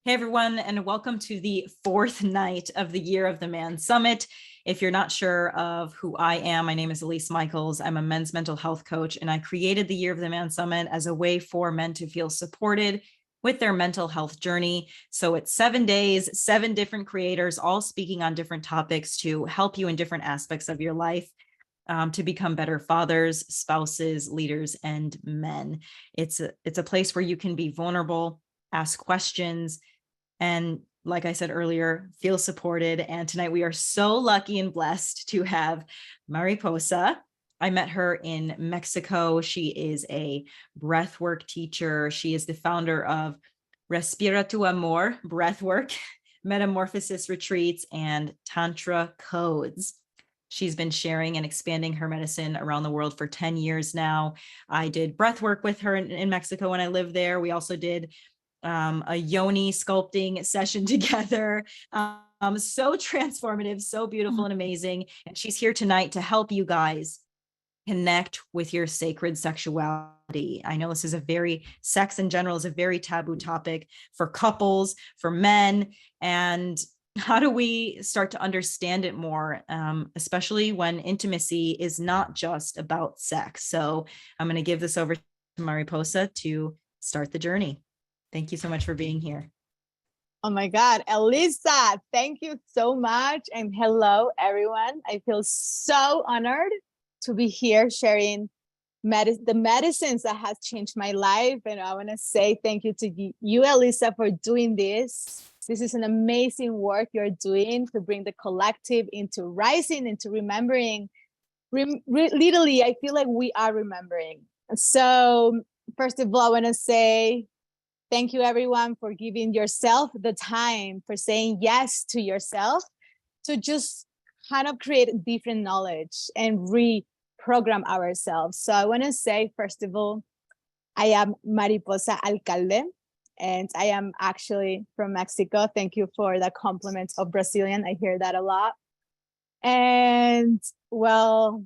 Hey everyone, and welcome to the fourth night of the Year of the Man Summit. If you're not sure of who I am, my name is Elise Micheals. I'm a men's mental health coach, and I created the Year of the Man Summit as a way for men to feel supported with their mental health journey. So it's 7 days, 7 different creators, all speaking on different topics to help you in different aspects of your life. To become better fathers, spouses, leaders, and men. It's a place where you can be vulnerable, ask questions, and like I said earlier, feel supported. And tonight we are so lucky and blessed to have Mariposa. I met her in Mexico. She is a breathwork teacher. She is the founder of Respira tu Amor breathwork, metamorphosis retreats, and Tantra codes. She's been sharing and expanding her medicine around the world for 10 years now. I did breath work with her in Mexico when I lived there. We also did a yoni sculpting session together. So transformative, so beautiful and amazing. And she's here tonight to help you guys connect with your sacred sexuality. I know this is sex in general is a very taboo topic for couples, for men, and how do we start to understand it more, especially when intimacy is not just about sex? So I'm going to give this over to Mariposa to start the journey. Thank you so much for being here. Oh my God, Elisa, thank you so much. And hello, everyone. I feel so honored to be here sharing the medicines that has changed my life. And I want to say thank you to you, Elisa, for doing this. This is an amazing work you're doing to bring the collective into rising, into remembering. Literally, I feel like we are remembering. So first of all, I want to say thank you, everyone, for giving yourself the time, for saying yes to yourself, to just kind of create different knowledge and reprogram ourselves. So I want to say, first of all, I am Mariposa Alcalde, and I am actually from Mexico. Thank you for the compliment of Brazilian. I hear that a lot. And well,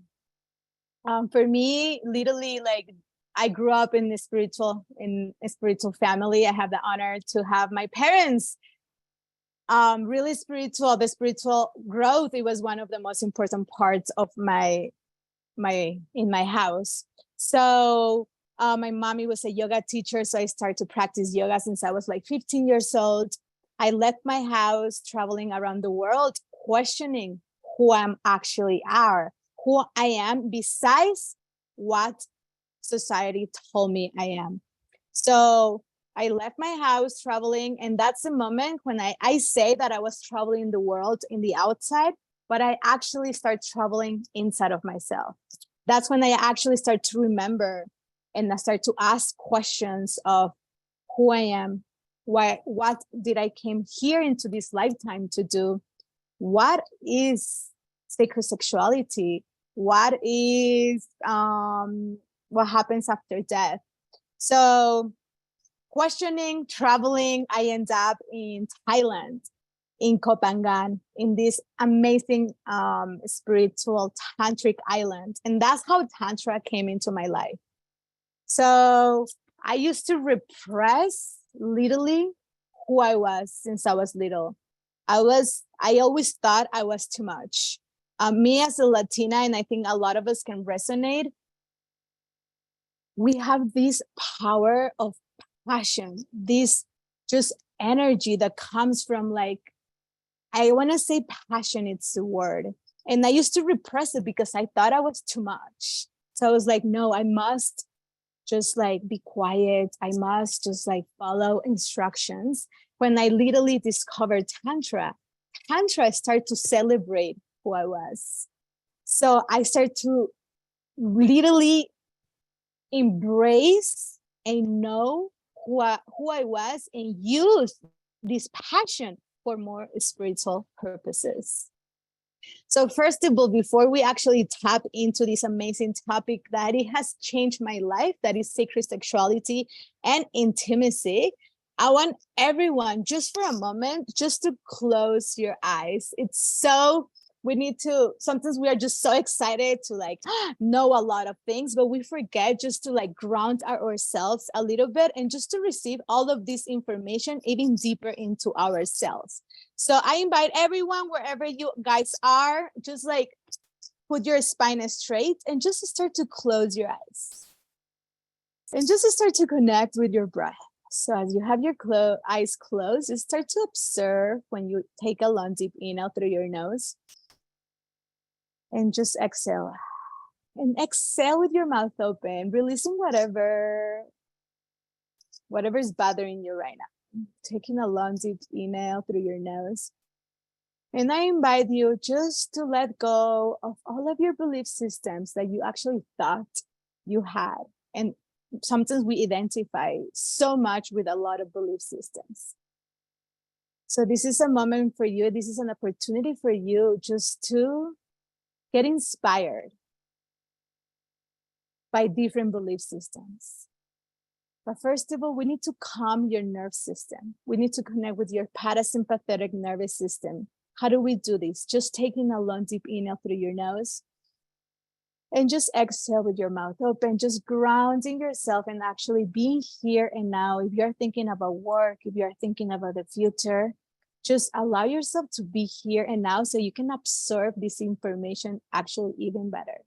for me, literally, like, I grew up in a spiritual family. I have the honor to have my parents really spiritual. The spiritual growth, it was one of the most important parts of my in my house. So my mommy was a yoga teacher, so I started to practice yoga since I was like 15 years old. I left my house traveling around the world, questioning who I actually who I am besides what society told me I am. So I left my house traveling, and that's the moment when I say that I was traveling the world in the outside, but I actually start traveling inside of myself. That's when I actually start to remember, and I start to ask questions of who I am, what did I came here into this lifetime to do? What is sacred sexuality? What is what happens after death? So questioning, traveling, I end up in Thailand, in Koh Phangan, in this amazing spiritual tantric island. And that's how Tantra came into my life. So I used to repress literally who I was since I was little. I always thought I was too much. Me as a Latina, and I think a lot of us can resonate, we have this power of passion, this just energy that comes from, like, I want to say passion, it's the word. And I used to repress it because I thought I was too much. So I was like, no, I must just like be quiet. I must just like follow instructions. When I literally discovered Tantra, I started to celebrate who I was. So I started to literally embrace and know who I was, and use this passion for more spiritual purposes. So first of all, before we actually tap into this amazing topic that it has changed my life, that is sacred sexuality and intimacy, I want everyone just for a moment, just to close your eyes. It's so we need to, sometimes we are just so excited to like know a lot of things, but we forget just to like ground ourselves a little bit and just to receive all of this information even deeper into ourselves. So I invite everyone, wherever you guys are, just like put your spine straight and just start to close your eyes and just start to connect with your breath. So as you have your eyes closed, you start to observe when you take a long deep inhale through your nose and just exhale. And exhale with your mouth open, releasing whatever is bothering you right now. Taking a long deep inhale through your nose. And I invite you just to let go of all of your belief systems that you actually thought you had. And sometimes we identify so much with a lot of belief systems. So this is a moment for you. This is an opportunity for you just to get inspired by different belief systems. But first of all, we need to calm your nerve system. We need to connect with your parasympathetic nervous system. How do we do this? Just taking a long deep inhale through your nose and just exhale with your mouth open, just grounding yourself and actually being here and now. If you're thinking about work, if you're thinking about the future, just allow yourself to be here and now so you can absorb this information actually even better.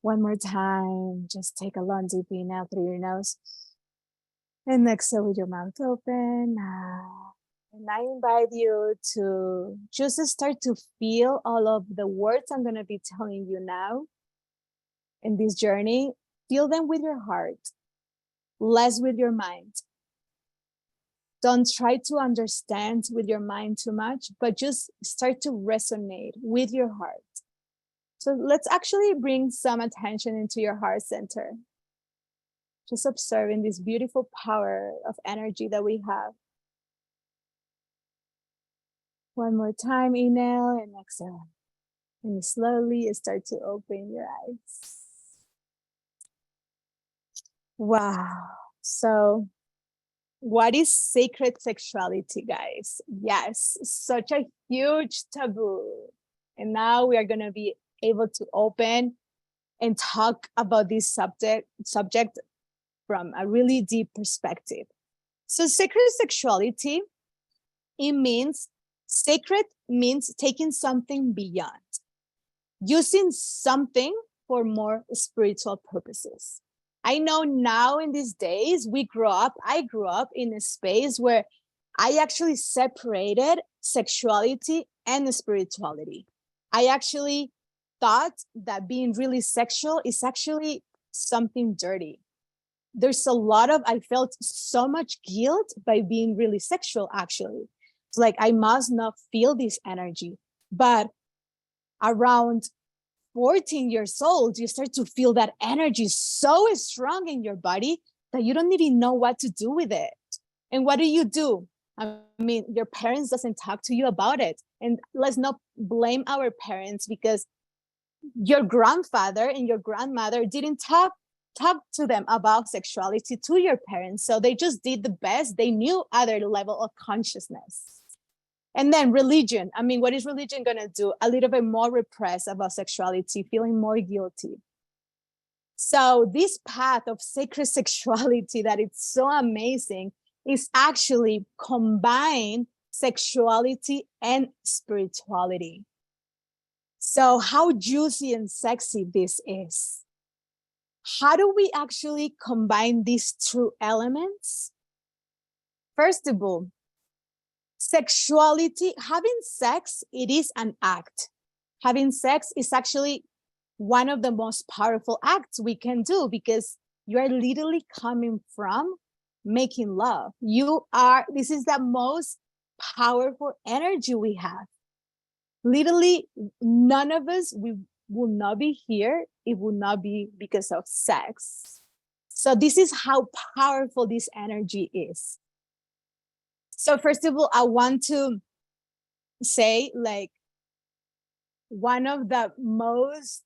One more time, just take a long deep inhale through your nose and exhale with your mouth open. And I invite you to just start to feel all of the words I'm going to be telling you now in this journey. Feel them with your heart, less with your mind. Don't try to understand with your mind too much, but just start to resonate with your heart. So let's actually bring some attention into your heart center. Just observing this beautiful power of energy that we have. One more time, inhale and exhale. And slowly start to open your eyes. Wow. So what is sacred sexuality, guys? Yes, such a huge taboo. And now we are going to be able to open and talk about this subject from a really deep perspective. So sacred sexuality, sacred means taking something beyond, using something for more spiritual purposes. I know now in these days, I grew up in a space where I actually separated sexuality and spirituality. I actually thought that being really sexual is actually something dirty. I felt so much guilt by being really sexual, actually. It's like, I must not feel this energy. But around 14 years old, you start to feel that energy so strong in your body that you don't even know what to do with it. And what do? I mean, your parents doesn't talk to you about it. And let's not blame our parents, because your grandfather and your grandmother didn't talk to them about sexuality to your parents. So they just did the best they knew at their level of consciousness. And then religion. I mean, what is religion going to do? A little bit more repressed about sexuality, feeling more guilty. So this path of sacred sexuality that it's so amazing is actually combine sexuality and spirituality. So how juicy and sexy this is. How do we actually combine these two elements? First of all, sexuality, having sex, it is an act. Having sex is actually one of the most powerful acts we can do, because you are literally coming from making love. This is the most powerful energy we have. Literally, none of us, we will not be here. It will not be because of sex. So this is how powerful this energy is. So first of all, I want to say, like, one of the most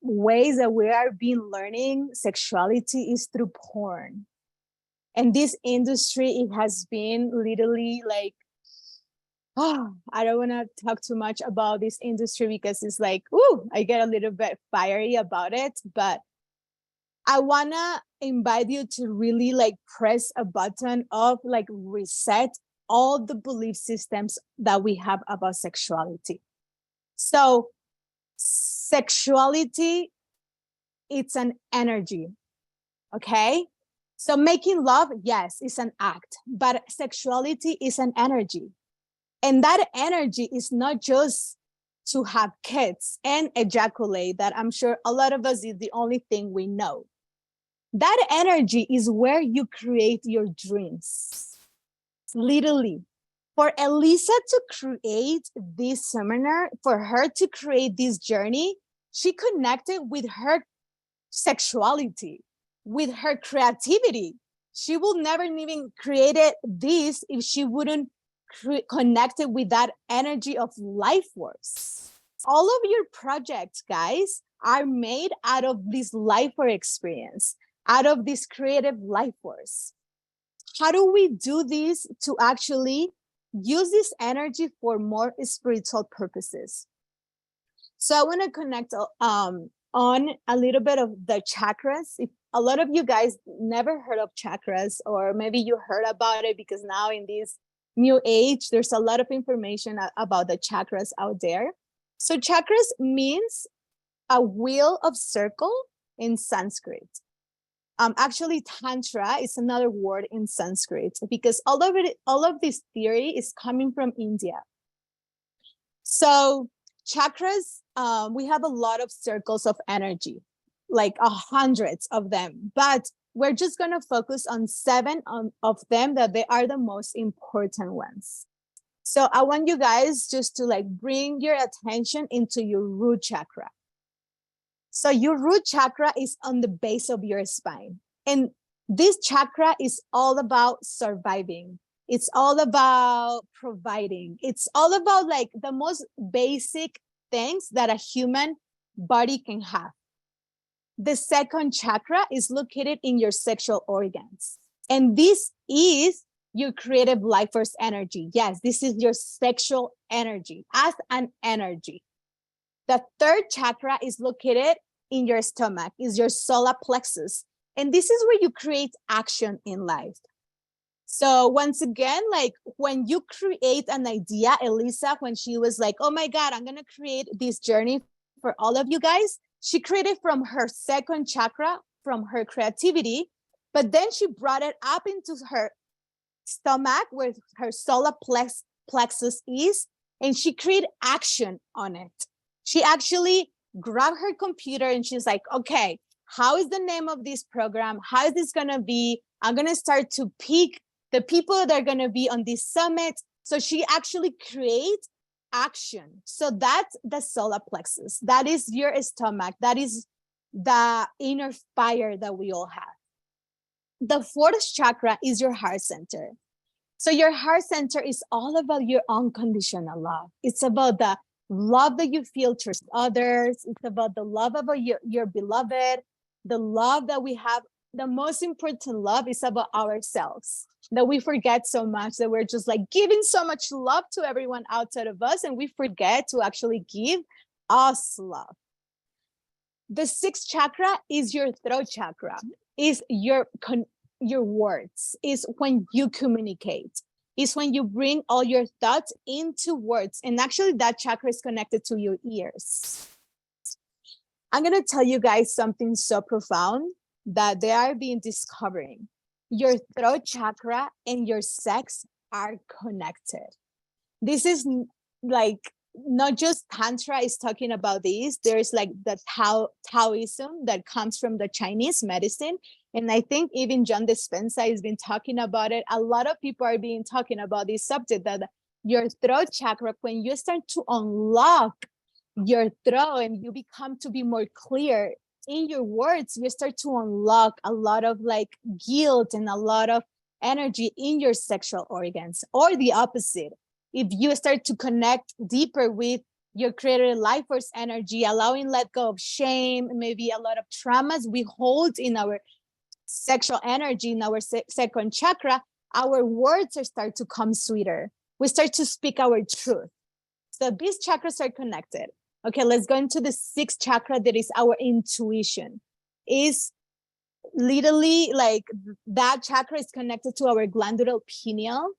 ways that we are learning sexuality is through porn. And this industry, it has been literally like Oh, I don't want to talk too much about this industry because it's like, ooh, I get a little bit fiery about it. But I want to invite you to really like press a button of like reset all the belief systems that we have about sexuality. So sexuality, it's an energy, okay? So making love, yes, is an act, but sexuality is an energy. And that energy is not just to have kids and ejaculate, that I'm sure a lot of us is the only thing we know. That energy is where you create your dreams. Literally, for Elisa to create this seminar, for her to create this journey, she connected with her sexuality, with her creativity. She will never even created this if she wouldn't connect it with that energy of life force. All of your projects, guys, are made out of this life force experience, out of this creative life force. How do we do this to actually use this energy for more spiritual purposes? So I want to connect on a little bit of the chakras. If a lot of you guys never heard of chakras, or maybe you heard about it because now in this new age, there's a lot of information about the chakras out there. So chakras means a wheel of circle in Sanskrit. Actually, tantra is another word in Sanskrit because all of this theory is coming from India. So chakras, we have a lot of circles of energy, like hundreds of them, but we're just going to focus on 7 of them, that they are the most important ones. So I want you guys just to like bring your attention into your root chakra. So your root chakra is on the base of your spine. And this chakra is all about surviving. It's all about providing. It's all about like the most basic things that a human body can have. The second chakra is located in your sexual organs. And this is your creative life force energy. Yes, this is your sexual energy as an energy. The third chakra is located in your stomach, is your solar plexus. And this is where you create action in life. So once again, like when you create an idea, Elisa, when she was like, oh my God, I'm going to create this journey for all of you guys, she created from her second chakra, from her creativity, but then she brought it up into her stomach where her solar plexus is, and she created action on it. She actually grabbed her computer and she's like, okay, how is the name of this program? How is this going to be? I'm going to start to pick the people that are going to be on this summit. So she actually creates action. So that's the solar plexus. That is your stomach. That is the inner fire that we all have. The fourth chakra is your heart center. So your heart center is all about your unconditional love. It's about the love that you feel towards others. It's about the love of your beloved, the love that we have. The most important love is about ourselves, that we forget so much, that we're just like giving so much love to everyone outside of us, and we forget to actually give us love. The sixth chakra is your throat chakra, is your words, is when you communicate, is when you bring all your thoughts into words. And actually that chakra is connected to your ears. I'm going to tell you guys something so profound that they are being discovering. Your throat chakra and your sex are connected. This is like not just Tantra is talking about this. There's like the Taoism that comes from the Chinese medicine. And I think even John Dispenza has been talking about it. A lot of people are being talking about this subject, that your throat chakra, when you start to unlock your throat and you become to be more clear in your words, you start to unlock a lot of like guilt and a lot of energy in your sexual organs. Or the opposite, if you start to connect deeper with your creative life force energy, allowing let go of shame, maybe a lot of traumas we hold in our sexual energy, in our second chakra, our words start to come sweeter. we start to speak our truth. So these chakras are connected. Okay, let's go into the sixth chakra, that is our intuition. Is literally like that chakra is connected to our glandular pineal.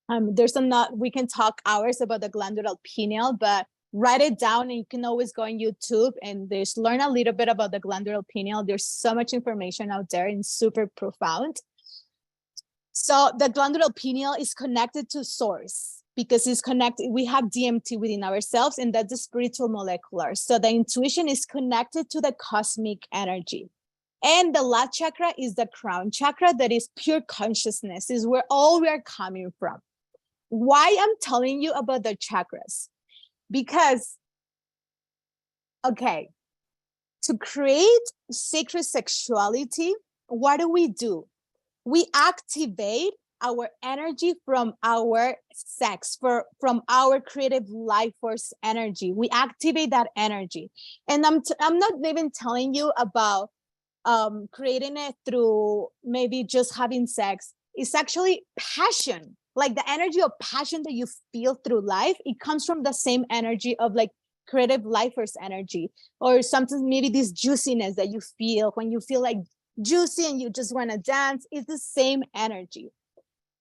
There's we can talk hours about the glandular pineal, but write it down, and you can always go on YouTube and just learn a little bit about the glandular pineal. There's so much information out there and super profound. So the glandular pineal is connected to source, because it's connected. We have DMT within ourselves, and that's the spiritual molecular. So the intuition is connected to the cosmic energy. And the last chakra is the crown chakra, that is pure consciousness, is where all we are coming from. Why I'm telling you about the chakras? Because, okay, to create sacred sexuality, what do? We activate our energy from our sex, from our creative life force energy. We activate that energy. And I'm not even telling you about creating it through maybe just having sex. It's actually passion, like the energy of passion that you feel through life. It comes from the same energy of like creative life force energy, or something, maybe this juiciness that you feel when you feel like juicy and you just want to dance. It's the same energy.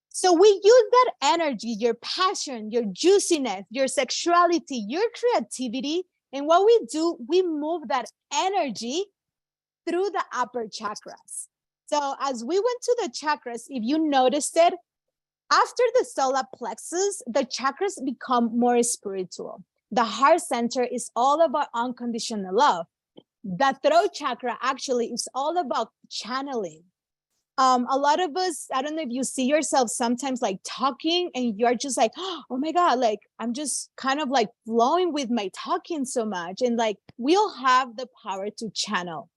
So we use that energy, your passion, your juiciness, your sexuality, your creativity. And what we do, we move that energy through the upper chakras. So as we went to the chakras, if you noticed it, after the solar plexus, the chakras become more spiritual. The heart center is all about unconditional love. The throat chakra actually is all about channeling. A lot of us, I don't know if you see yourself sometimes like talking and you're just like, oh my God, like I'm just kind of like flowing with my talking so much. And like we all have the power to channel.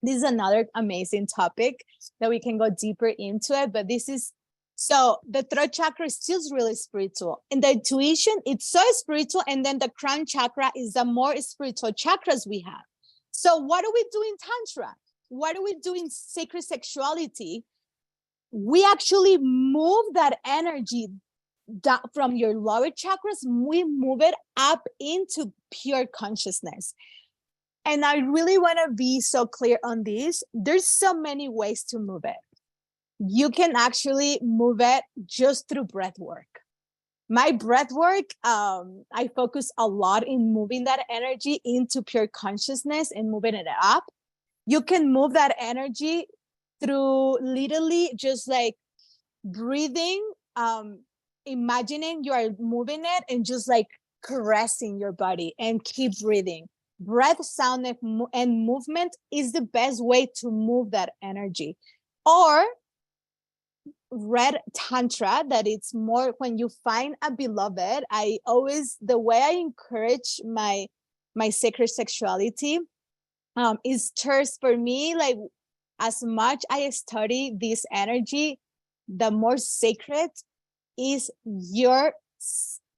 This is another amazing topic that we can go deeper into it, but this is, so the throat chakra is still really spiritual. And the intuition, it's so spiritual. And then the crown chakra is the more spiritual chakras we have. So what do we do in Tantra? What do we do in sacred sexuality? We actually move that energy down from your lower chakras. We move it up into pure consciousness. And I really want to be so clear on this. There's so many ways to move it. You can actually move it just through breath work. My breath work, I focus a lot in moving that energy into pure consciousness and moving it up. You can move that energy through literally just like breathing, imagining you are moving it and just like caressing your body and keep breathing. Breath, sound, and movement is the best way to move that energy. Or red tantra, that it's more when you find a beloved. The way I encourage my sacred sexuality is first for me, like as much I study this energy, the more sacred is your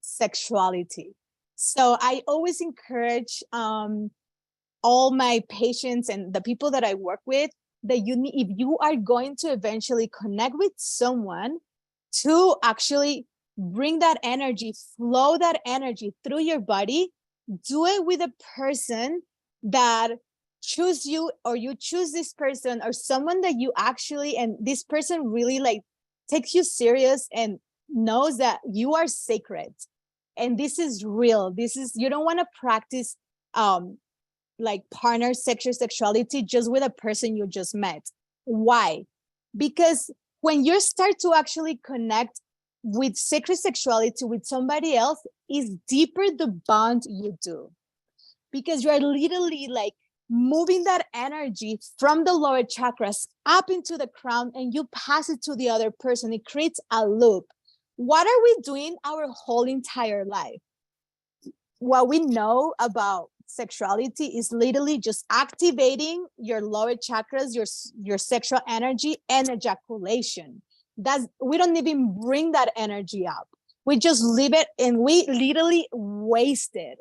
sexuality. So I always encourage all my patients and the people that I work with, that if you are going to eventually connect with someone, to actually bring that energy, flow that energy through your body, do it with a person that choose you, or you choose this person, or someone that you actually, and this person really like takes you serious and knows that you are sacred. And this is real. You don't want to practice like partner sexuality just with a person you just met. Why? Because when you start to actually connect with sacred sexuality with somebody else, is deeper the bond you do, because you are literally like moving that energy from the lower chakras up into the crown, and you pass it to the other person. It creates a loop. What are we doing our whole entire life? What we know about sexuality is literally just activating your lower chakras, your sexual energy, and ejaculation. We don't even bring that energy up. We just leave it, and we literally waste it.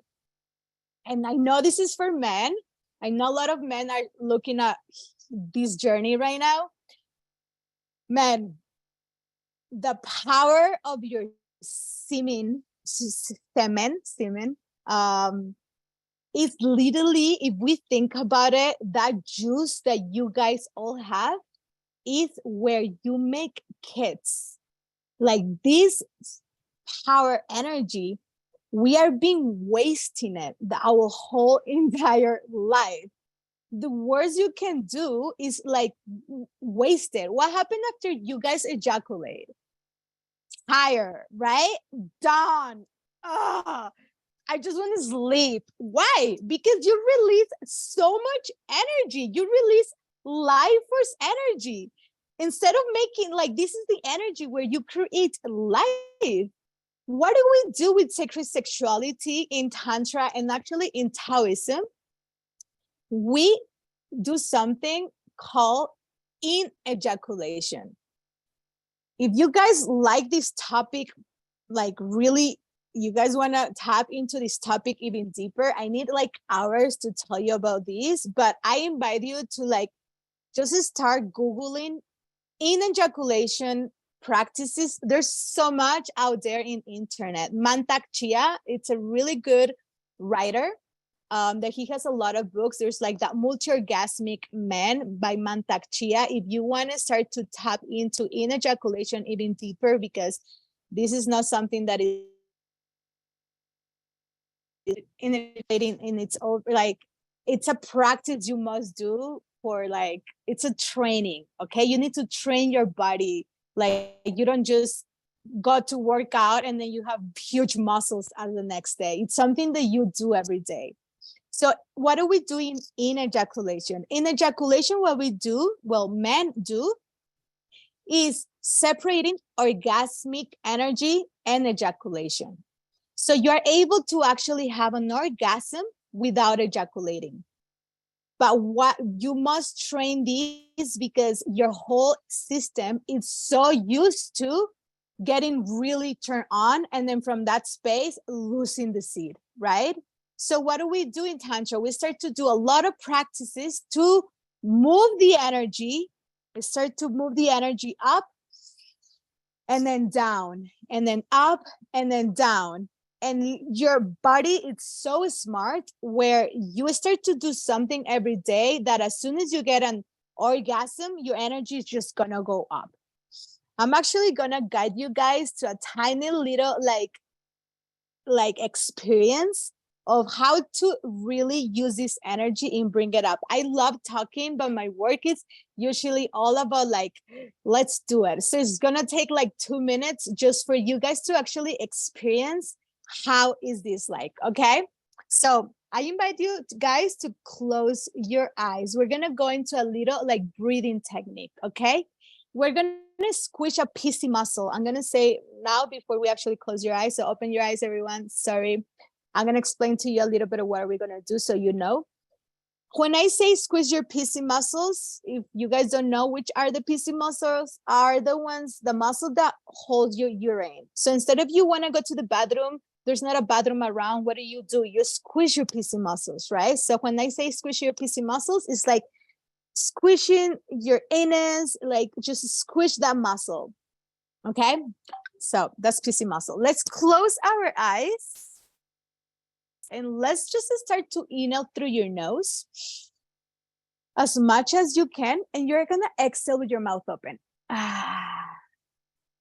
And I know this is for men. I know a lot of men are looking at this journey right now. Men, the power of your semen, it's literally, if we think about it, that juice that you guys all have is where you make kids. Like this power energy, we are being wasting it our whole entire life. The worst you can do is like waste it. What happened after you guys ejaculate? Tired, right? Done. I just want to sleep. Why? Because you release so much energy. You release life force energy. Instead of making like, this is the energy where you create life. What do we do with sacred sexuality in Tantra and actually in Taoism? We do something called in ejaculation. If you guys like this topic, like really, you guys want to tap into this topic even deeper, I need like hours to tell you about this, but I invite you to like just start Googling in ejaculation practices. There's so much out there in internet. Mantak Chia, it's a really good writer. That he has a lot of books. There's like that Multi-Orgasmic Man by Mantak Chia. If you want to start to tap into in ejaculation even deeper, because this is not something that is in its own, like it's a practice you must do for like, it's a training. Okay, you need to train your body. Like you don't just go to work out and then you have huge muscles on the next day. It's something that you do every day. So what are we doing in ejaculation? In ejaculation, what we do, well, men do, is separating orgasmic energy and ejaculation. So you are able to actually have an orgasm without ejaculating. But what you must train this, because your whole system is so used to getting really turned on, and then from that space, losing the seed, right? So what do we do in Tantra? We start to do a lot of practices to move the energy. We start to move the energy up and then down, and then up and then down. And your body, it's so smart where you start to do something every day that as soon as you get an orgasm, your energy is just gonna go up. I'm actually gonna guide you guys to a tiny little like experience of how to really use this energy and bring it up. I love talking, but my work is usually all about like, let's do it. So it's gonna take like 2 minutes just for you guys to actually experience how is this like, okay? So I invite you guys to close your eyes. We're gonna go into a little like breathing technique, okay? We're gonna squish a PC muscle. I'm gonna say now before we actually close your eyes. So open your eyes, everyone. Sorry. I'm gonna explain to you a little bit of what we're gonna do so you know. When I say squeeze your PC muscles, if you guys don't know which are the PC muscles, are the ones, the muscle that holds your urine. So instead of you wanna go to the bathroom, there's not a bathroom around, what do? You squish your PC muscles, right? So when I say squish your PC muscles, it's like squishing your anus, like just squish that muscle, okay? So that's PC muscle. Let's close our eyes and let's just start to inhale through your nose as much as you can, and you're gonna exhale with your mouth open.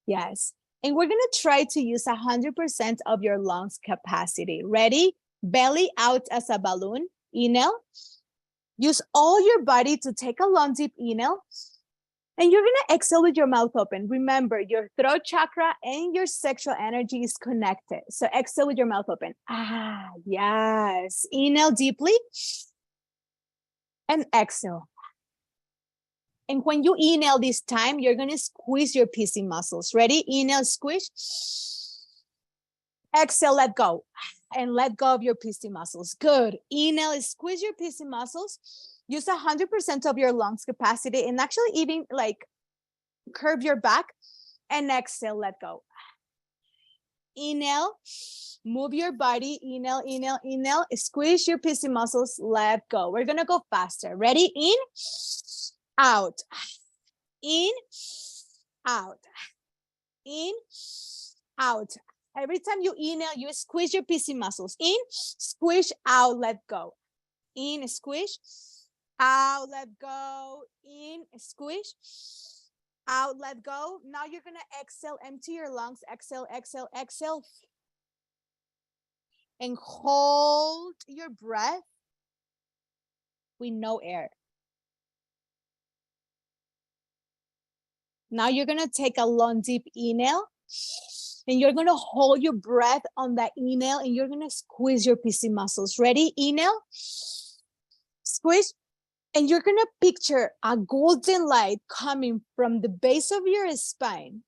Yes. And we're gonna try to use 100% of your lungs capacity. Ready? Belly out as a balloon. Inhale. Use all your body to take a long deep inhale. And you're gonna exhale with your mouth open. Remember, your throat chakra and your sexual energy is connected. So exhale with your mouth open. Yes. Inhale deeply and exhale. And when you inhale this time, you're gonna squeeze your PC muscles. Ready? Inhale, squish. Exhale, let go. And let go of your PC muscles. Good. Inhale, squeeze your PC muscles. Use 100% of your lungs capacity, and actually even like curve your back, and exhale, let go. Inhale, move your body. Inhale, inhale, inhale. Squeeze your PC muscles, let go. We're gonna go faster. Ready? In, out. In, out. In, out. Every time you inhale, you squish your PC muscles. In, squish, out, let go. In, squish, out, let go. In, squish, out, let go. Now you're going to exhale, empty your lungs. Exhale, exhale, exhale. And hold your breath with no air. Now you're going to take a long, deep inhale. And you're going to hold your breath on that inhale. And you're going to squeeze your PC muscles. Ready? Inhale. Squeeze. And you're going to picture a golden light coming from the base of your spine,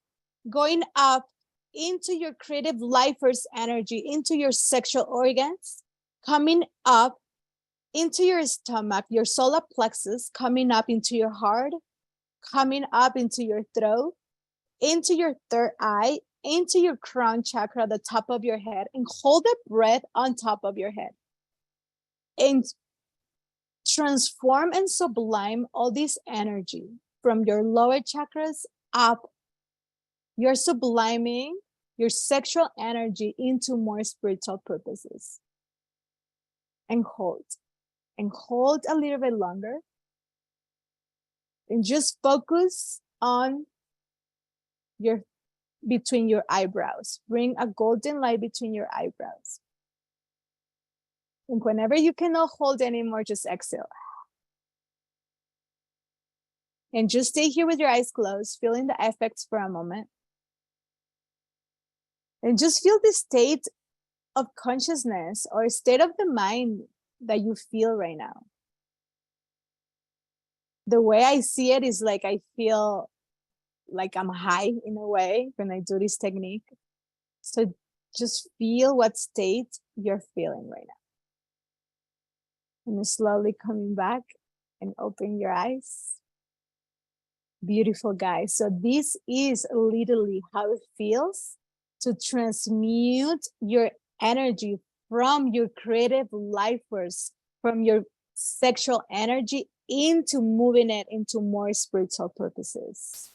going up into your creative life force energy, into your sexual organs, coming up into your stomach, your solar plexus, coming up into your heart, coming up into your throat, into your third eye, into your crown chakra, the top of your head, and hold the breath on top of your head. And transform and sublime all this energy from your lower chakras up. You're subliming your sexual energy into more spiritual purposes. And hold a little bit longer. And just focus on your between your eyebrows. Bring a golden light between your eyebrows. And whenever you cannot hold anymore, just exhale. And just stay here with your eyes closed, feeling the effects for a moment. And just feel the state of consciousness or state of the mind that you feel right now. The way I see it is like I feel like I'm high in a way when I do this technique. So just feel what state you're feeling right now. And slowly coming back and open your eyes. Beautiful, guys. So this is literally how it feels to transmute your energy from your creative life force, from your sexual energy into moving it into more spiritual purposes.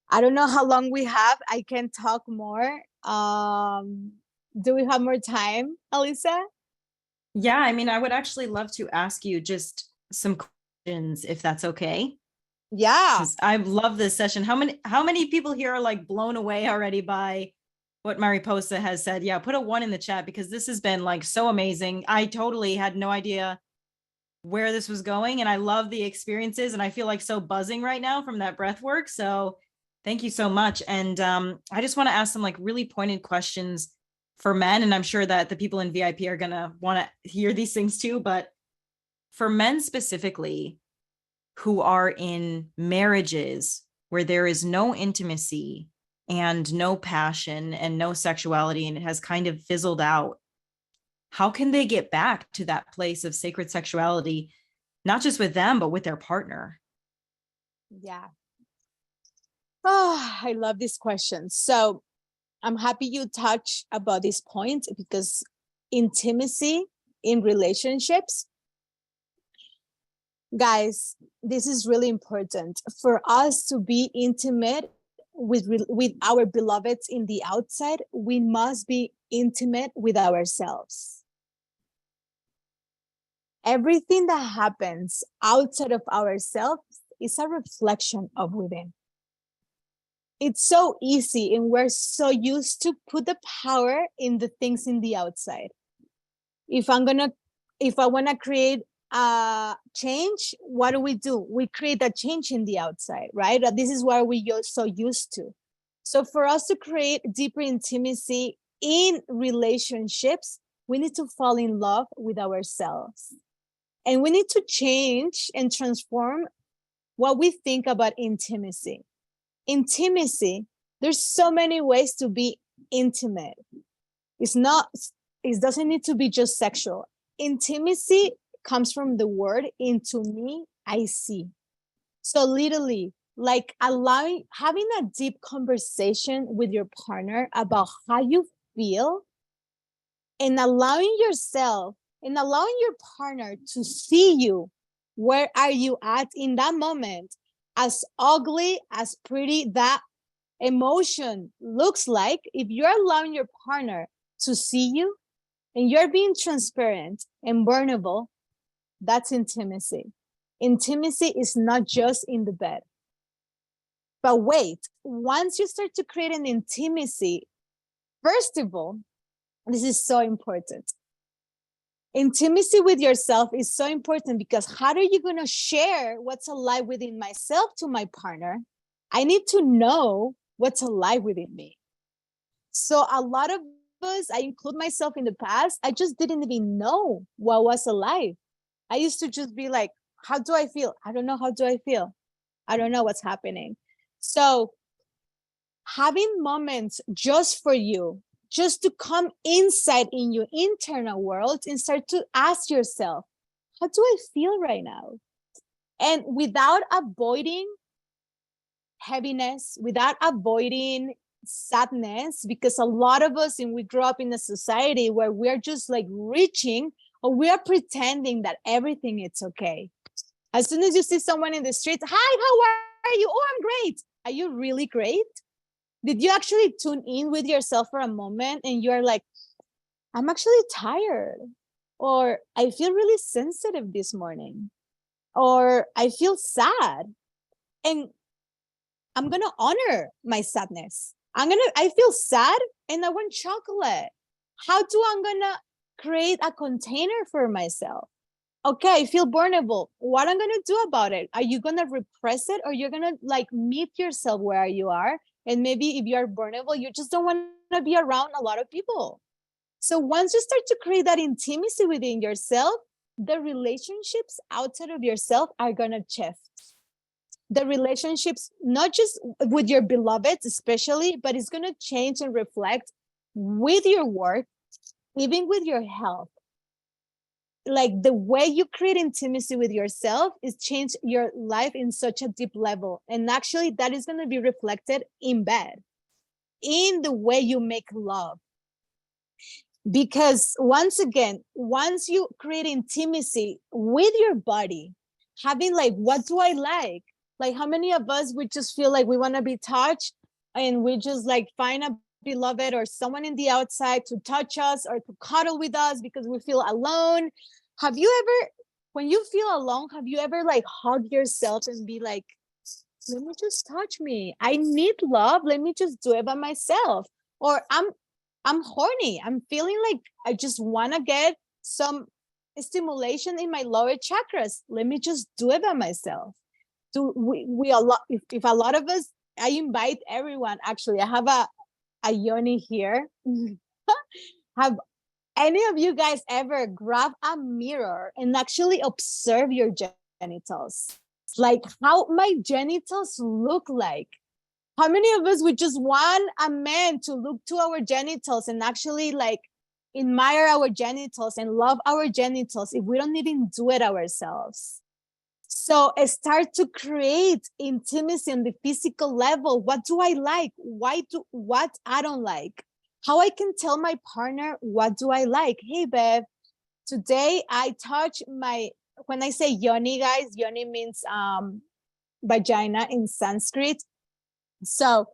I don't know how long we have. I can talk more. Do we have more time, Elisa? Yeah, I mean, I would actually love to ask you just some questions, if that's okay. Yeah. I love this session. How many people here are like blown away already by what Mariposa has said? Yeah, put a 1 in the chat because this has been like so amazing. I totally had no idea where this was going, and I love the experiences, and I feel like so buzzing right now from that breath work. So thank you so much. And I just want to ask some like really pointed questions for men, and I'm sure that the people in VIP are gonna want to hear these things too. But for men specifically who are in marriages where there is no intimacy and no passion and no sexuality, and it has kind of fizzled out, how can they get back to that place of sacred sexuality, not just with them, but with their partner? Yeah. Oh, I love this question. So I'm happy you touch about this point, because intimacy in relationships, guys, this is really important for us to be intimate with our beloveds in the outside. We must be intimate with ourselves. Everything that happens outside of ourselves is a reflection of within. It's so easy, and we're so used to put the power in the things in the outside. If I want to create a change, what do? We create a change in the outside, right? This is what we're so used to. So for us to create deeper intimacy in relationships, we need to fall in love with ourselves. And we need to change and transform what we think about intimacy. Intimacy, there's so many ways to be intimate. It doesn't need to be just sexual. Intimacy comes from the word into me, I see. So literally, like having a deep conversation with your partner about how you feel, and allowing yourself and allowing your partner to see you. Where are you at in that moment? As ugly, as pretty, that emotion looks like, if you're allowing your partner to see you and you're being transparent and vulnerable, that's intimacy. Intimacy is not just in the bed. But wait, once you start to create an intimacy, first of all, this is so important. Intimacy with yourself is so important, because how are you going to share what's alive within myself to my partner? I need to know what's alive within me. So a lot of us, I include myself in the past, I just didn't even know what was alive. I used to just be like, how do I feel? I don't know. How do I feel? I don't know what's happening. So having moments just for you, just to come inside in your internal world and start to ask yourself, how do I feel right now? And without avoiding heaviness, without avoiding sadness, because a lot of us, and we grow up in a society where we're just like reaching, or we are pretending that everything is okay. As soon as you see someone in the street, hi, how are you? Oh, I'm great. Are you really great? Did you actually tune in with yourself for a moment and you're like, I'm actually tired, or I feel really sensitive this morning, or I feel sad, and I'm gonna honor my sadness. I feel sad and I want chocolate. How do I'm gonna create a container for myself? Okay, I feel vulnerable. What I'm gonna do about it? Are you gonna repress it, or you're gonna like meet yourself where you are? And maybe if you're vulnerable, you just don't want to be around a lot of people. So once you start to create that intimacy within yourself, the relationships outside of yourself are gonna shift. The relationships, not just with your beloveds especially, but it's gonna change and reflect with your work, even with your health. Like the way you create intimacy with yourself is change your life in such a deep level. And actually that is going to be reflected in bed, in the way you make love. Because once again, once you create intimacy with your body, having like, what do I like? Like how many of us would just feel like we want to be touched, and we just like find a beloved or someone in the outside to touch us or to cuddle with us because we feel alone? Have you ever, when you feel alone, have you ever like hugged yourself and be like, let me just touch me, I need love, let me just do it by myself? Or I'm horny, I'm feeling like I just want to get some stimulation in my lower chakras, let me just do it by myself. Do we a lot, if a lot of us, I invite everyone, actually I have a yoni here. Have any of you guys ever grab a mirror and actually observe your genitals? Like how my genitals look like? How many of us would just want a man to look to our genitals and actually like admire our genitals and love our genitals if we don't even do it ourselves? So start to create intimacy on the physical level. What do I like? What I don't like? How I can tell my partner, what do I like? Hey, babe, today I touch my, when I say yoni, guys, yoni means vagina in Sanskrit. So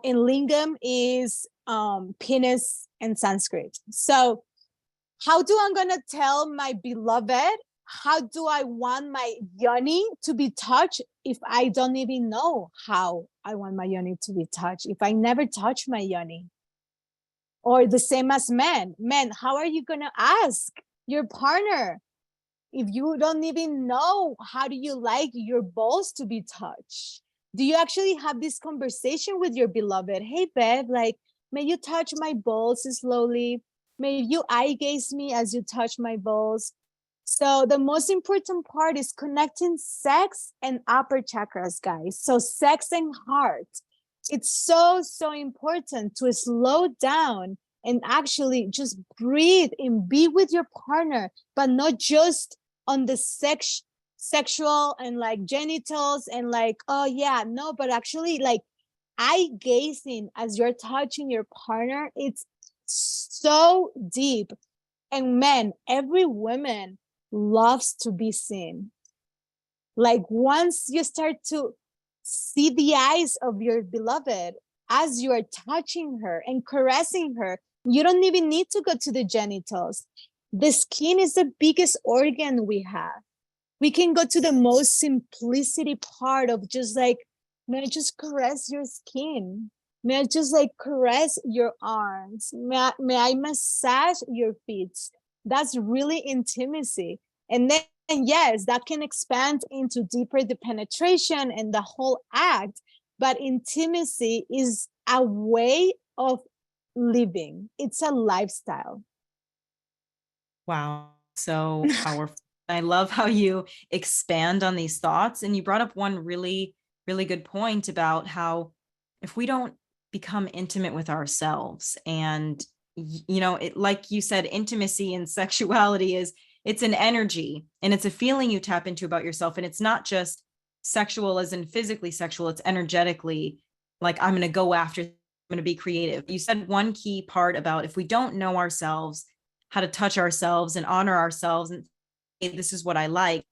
in lingam is penis in Sanskrit. So how do I'm gonna tell my beloved, how do I want my yoni to be touched if I don't even know how I want my yoni to be touched, if I never touch my yoni? Or the same as men. Men, how are you gonna ask your partner if you don't even know how do you like your balls to be touched? Do you actually have this conversation with your beloved? Hey, babe, like, may you touch my balls slowly? May you eye gaze me as you touch my balls? So the most important part is connecting sex and upper chakras, guys. So sex and heart. It's so, so important to slow down and actually just breathe and be with your partner, but not just on the sexual and like genitals and like, oh yeah, no, but actually like eye gazing as you're touching your partner. It's so deep. And men, every woman loves to be seen. Like once you start to See the eyes of your beloved as you are touching her and caressing her. You don't even need to go to the genitals. The skin is the biggest organ we have. We can go to the most simplicity part of just like, may I just caress your skin? May I just like caress your arms? May I massage your feet? That's really intimacy. And then, yes, that can expand into deeper the penetration and the whole act. But intimacy is a way of living, it's a lifestyle. Wow. So powerful. I love how you expand on these thoughts. And you brought up one really, really good point about how if we don't become intimate with ourselves and, it, like you said, intimacy and sexuality it's an energy and it's a feeling you tap into about yourself. And it's not just sexual as in physically sexual, it's energetically like, I'm going to go after, I'm going to be creative. You said one key part about if we don't know ourselves, how to touch ourselves and honor ourselves and hey, this is what I like.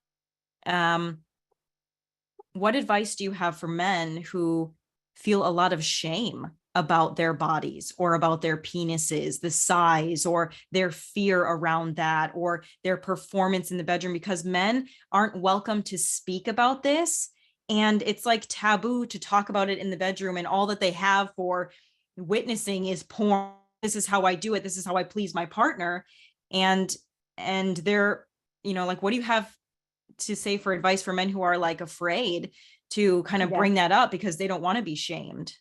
What advice do you have for men who feel a lot of shame about their bodies or about their penises, the size, or their fear around that, or their performance in the bedroom? Because men aren't welcome to speak about this. And it's like taboo to talk about it in the bedroom. And all that they have for witnessing is porn. This is how I do it. This is how I please my partner. And they're, like, what do you have to say for advice for men who are like afraid to kind of bring that up because they don't want to be shamed?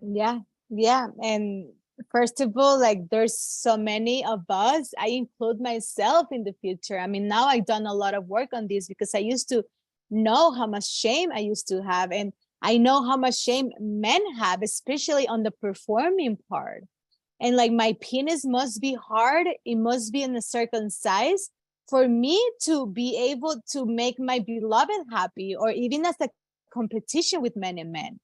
Yeah. And first of all, like there's so many of us, I include myself in the future. I mean, now I've done a lot of work on this because I used to know how much shame I used to have. And I know how much shame men have, especially on the performing part. And like my penis must be hard. It must be in a certain size for me to be able to make my beloved happy, or even as a competition with men and men.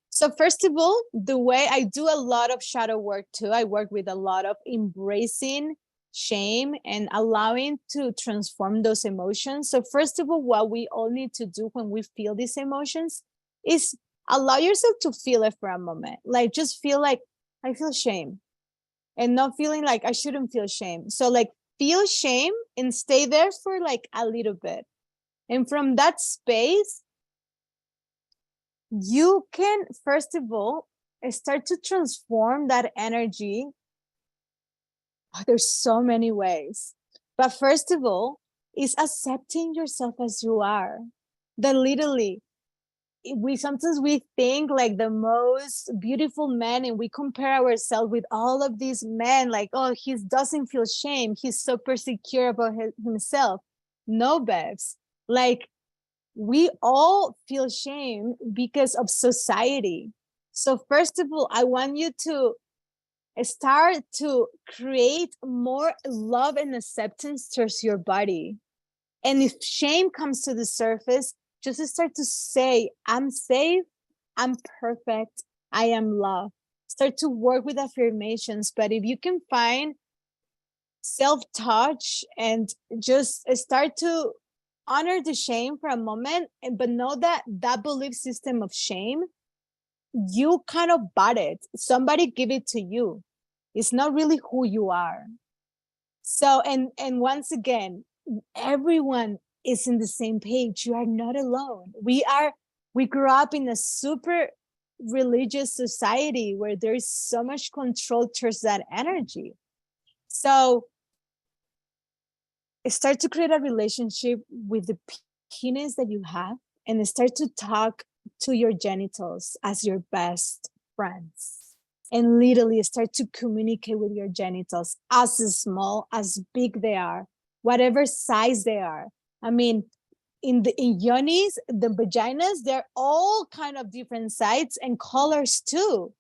So first of all, the way I do a lot of shadow work too, I work with a lot of embracing shame and allowing to transform those emotions. So first of all, what we all need to do when we feel these emotions is allow yourself to feel it for a moment. Like just feel like I feel shame and not feeling like I shouldn't feel shame. So like feel shame and stay there for like a little bit. And from that space, you can, first of all, start to transform that energy. There's so many ways. But first of all, is accepting yourself as you are. That literally, we sometimes we think like the most beautiful men and we compare ourselves with all of these men like, oh, he doesn't feel shame, he's super secure about himself. No, babes, like we all feel shame because of society. So first of all, I want you to start to create more love and acceptance towards your body. And if shame comes to the surface, just start to say, I'm safe, I'm perfect, I am loved. Start to work with affirmations. But if you can find self-touch and just start to honor the shame for a moment, but know that that belief system of shame, you kind of bought it. Somebody give it to you. It's not really who you are. So, and once again, everyone is in the same page. You are not alone. We grew up in a super religious society where there is so much control towards that energy. So start to create a relationship with the penis that you have and start to talk to your genitals as your best friends. And literally start to communicate with your genitals as small, as big they are, whatever size they are. I mean, in yonis, the vaginas, they're all kind of different sizes and colors too.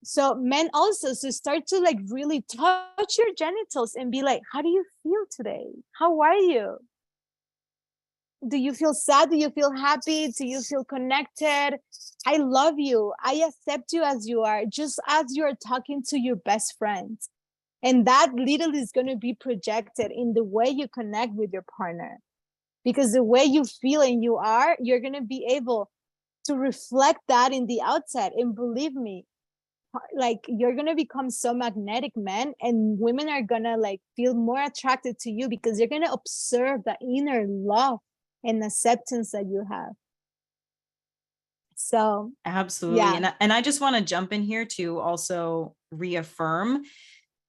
So men also, so start to like really touch your genitals and be like, how do you feel today? How are you? Do you feel sad? Do you feel happy? Do you feel connected? I love you. I accept you as you are, just as you're talking to your best friend. And that literally is going to be projected in the way you connect with your partner. Because the way you feel and you are, you're going to be able to reflect that in the outside. And believe me, like you're gonna become so magnetic, man, and women are gonna like feel more attracted to you because you're gonna observe the inner love and acceptance that you have. So Absolutely. yeah. And I just want to jump in here to also reaffirm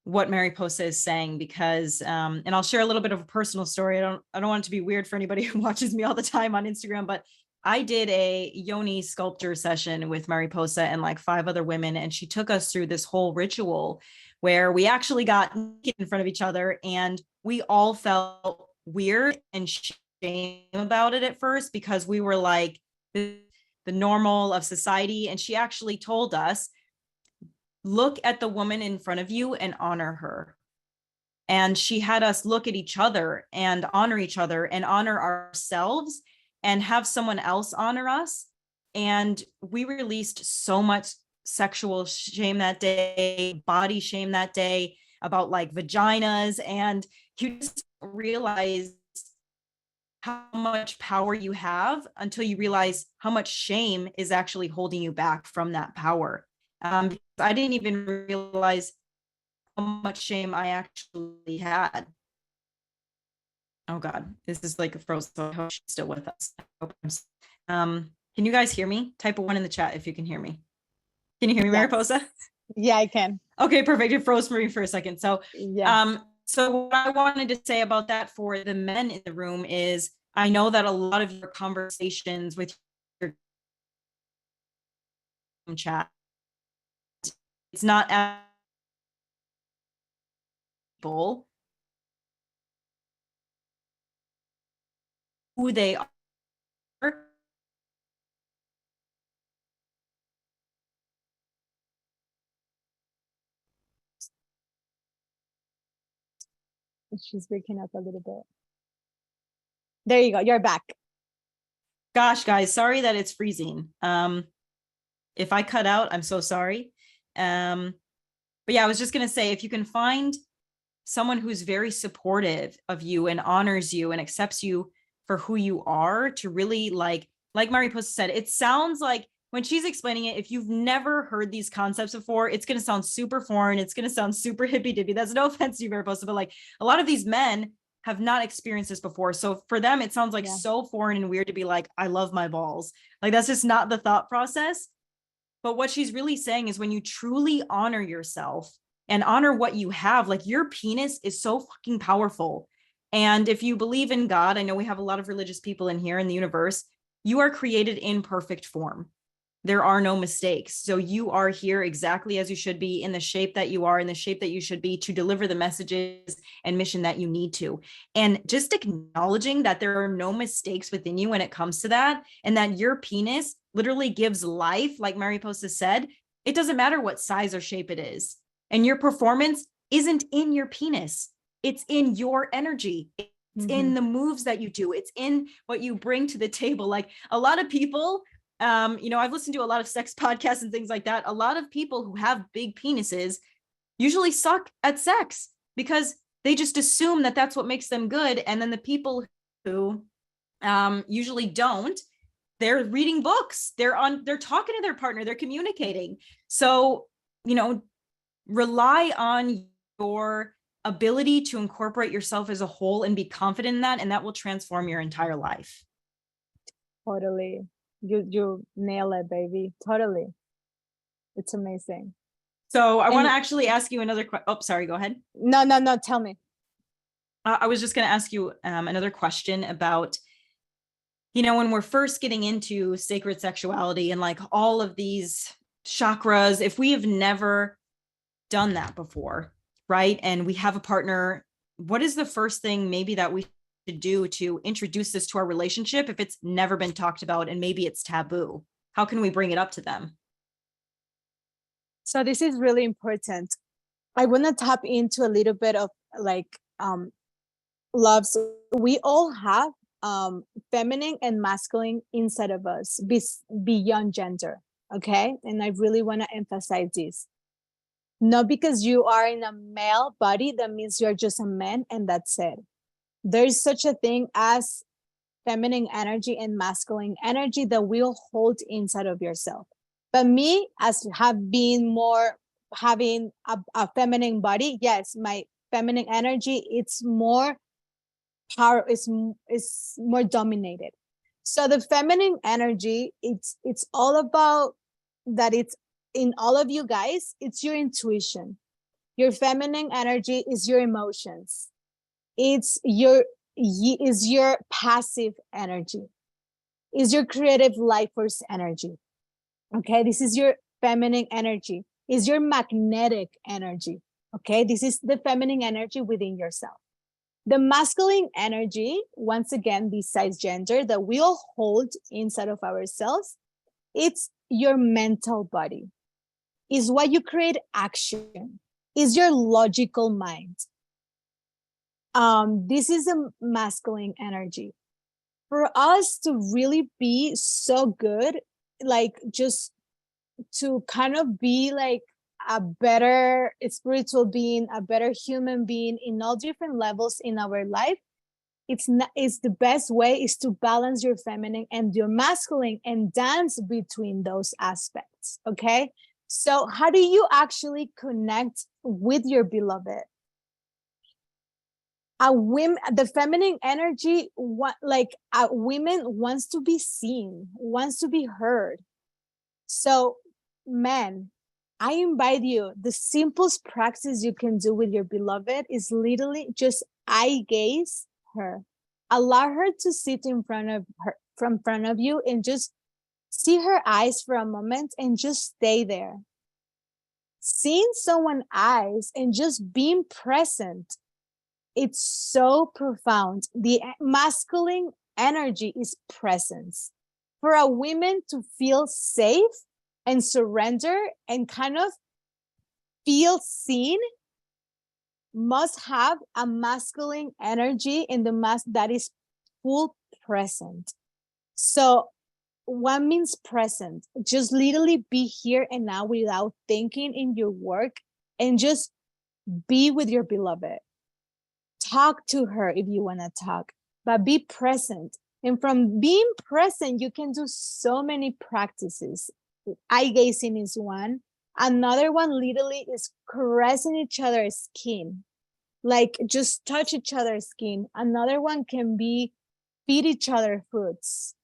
what Mariposa is saying, because and I'll share a little bit of a personal story. I don't want it to be weird for anybody who watches me all the time on Instagram, but I did a yoni sculpture session with Mariposa and like 5 other women, and she took us through this whole ritual where we actually got naked in front of each other, and we all felt weird and shame about it at first because we were like the normal of society. And she actually told us, look at the woman in front of you and honor her. And she had us look at each other and honor ourselves and have someone else honor us. And we released so much sexual shame that day, body shame that day, about like vaginas. And you just realize how much power you have until you realize how much shame is actually holding you back from that power. I didn't even realize how much shame I actually had. Oh God, this is like a frozen. I hope she's still with us. Can you guys hear me? Type a 1 in the chat if you can hear me. Can you hear me, Yes. Mariposa? Yeah, I can. Okay, perfect. It froze for me for a second. So, Yeah. so what I wanted to say about that for the men in the room is, I know that a lot of your conversations with your chat, it's not as people who they are. She's breaking up a little bit. There you go. You're back. Gosh, guys, sorry that it's freezing. If I cut out, I'm so sorry. But yeah, I was just gonna say, if you can find someone who's very supportive of you and honors you and accepts you for who you are, to really like Mariposa said, it sounds like when she's explaining it, if you've never heard these concepts before, it's going to sound super foreign. It's going to sound super hippy dippy. That's no offense to you, Mariposa, but like a lot of these men have not experienced this before. So for them, it sounds like so foreign and weird to be like, I love my balls. Like that's just not the thought process. But what she's really saying is, when you truly honor yourself and honor what you have, like your penis is so fucking powerful. And if you believe in God, I know we have a lot of religious people in here in the universe, you are created in perfect form. There are no mistakes. So you are here exactly as you should be, in the shape that you are, in the shape that you should be, to deliver the messages and mission that you need to. And just acknowledging that there are no mistakes within you when it comes to that, and that your penis literally gives life, like Mariposa said. It doesn't matter what size or shape it is. And your performance isn't in your penis. It's in your energy. It's in the moves that you do. It's in what you bring to the table. Like a lot of people, I've listened to a lot of sex podcasts and things like that. A lot of people who have big penises usually suck at sex because they just assume that that's what makes them good. And then the people who usually don't, they're reading books, they're talking to their partner, they're communicating. So, rely on your ability to incorporate yourself as a whole and be confident in that, and that will transform your entire life. Totally. You nail it, baby. Totally. It's amazing. So I want to actually ask you another question. Oh, sorry, go ahead. No, tell me. I was just going to ask you another question about, when we're first getting into sacred sexuality and like all of these chakras, if we have never done that before, right? And we have a partner, what is the first thing maybe that we should do to introduce this to our relationship if it's never been talked about and maybe it's taboo? How can we bring it up to them? So this is really important. I want to tap into a little bit of like loves. We all have feminine and masculine inside of us, beyond gender. Okay. And I really want to emphasize this. Not because you are in a male body, that means you're just a man and that's it. There is such a thing as feminine energy and masculine energy that will hold inside of yourself. But me, as have been more having a feminine body, yes, my feminine energy, it's more power, is more dominated. So the feminine energy, it's all about that. It's in all of you guys, it's your intuition. Your feminine energy is your emotions. It's your passive energy. Is your creative life force energy. Okay, this is your feminine energy. Is your magnetic energy. Okay, this is the feminine energy within yourself. The masculine energy, once again, besides gender, that we all hold inside of ourselves, it's your mental body. Is what you create action. Is your logical mind. This is a masculine energy. For us to really be so good, like just to kind of be like a better spiritual being, a better human being in all different levels in our life, it's the best way is to balance your feminine and your masculine and dance between those aspects. Okay, so how do you actually connect with your beloved? The feminine energy, a woman wants to be seen, wants to be heard. So men, I invite you, the simplest practice you can do with your beloved is literally just eye gaze her. Allow her to sit in front of you and just see her eyes for a moment and just stay there. Seeing someone's eyes and just being present, it's so profound. The masculine energy is presence. For a woman to feel safe and surrender and kind of feel seen, must have a masculine energy in the that is full present. So what means present? Just literally be here and now without thinking in your work and just be with your beloved. Talk to her if you want to talk, but be present. And from being present, you can do so many practices. Eye gazing is one. Another one literally is caressing each other's skin, like just touch each other's skin. Another one can be feed each other foods.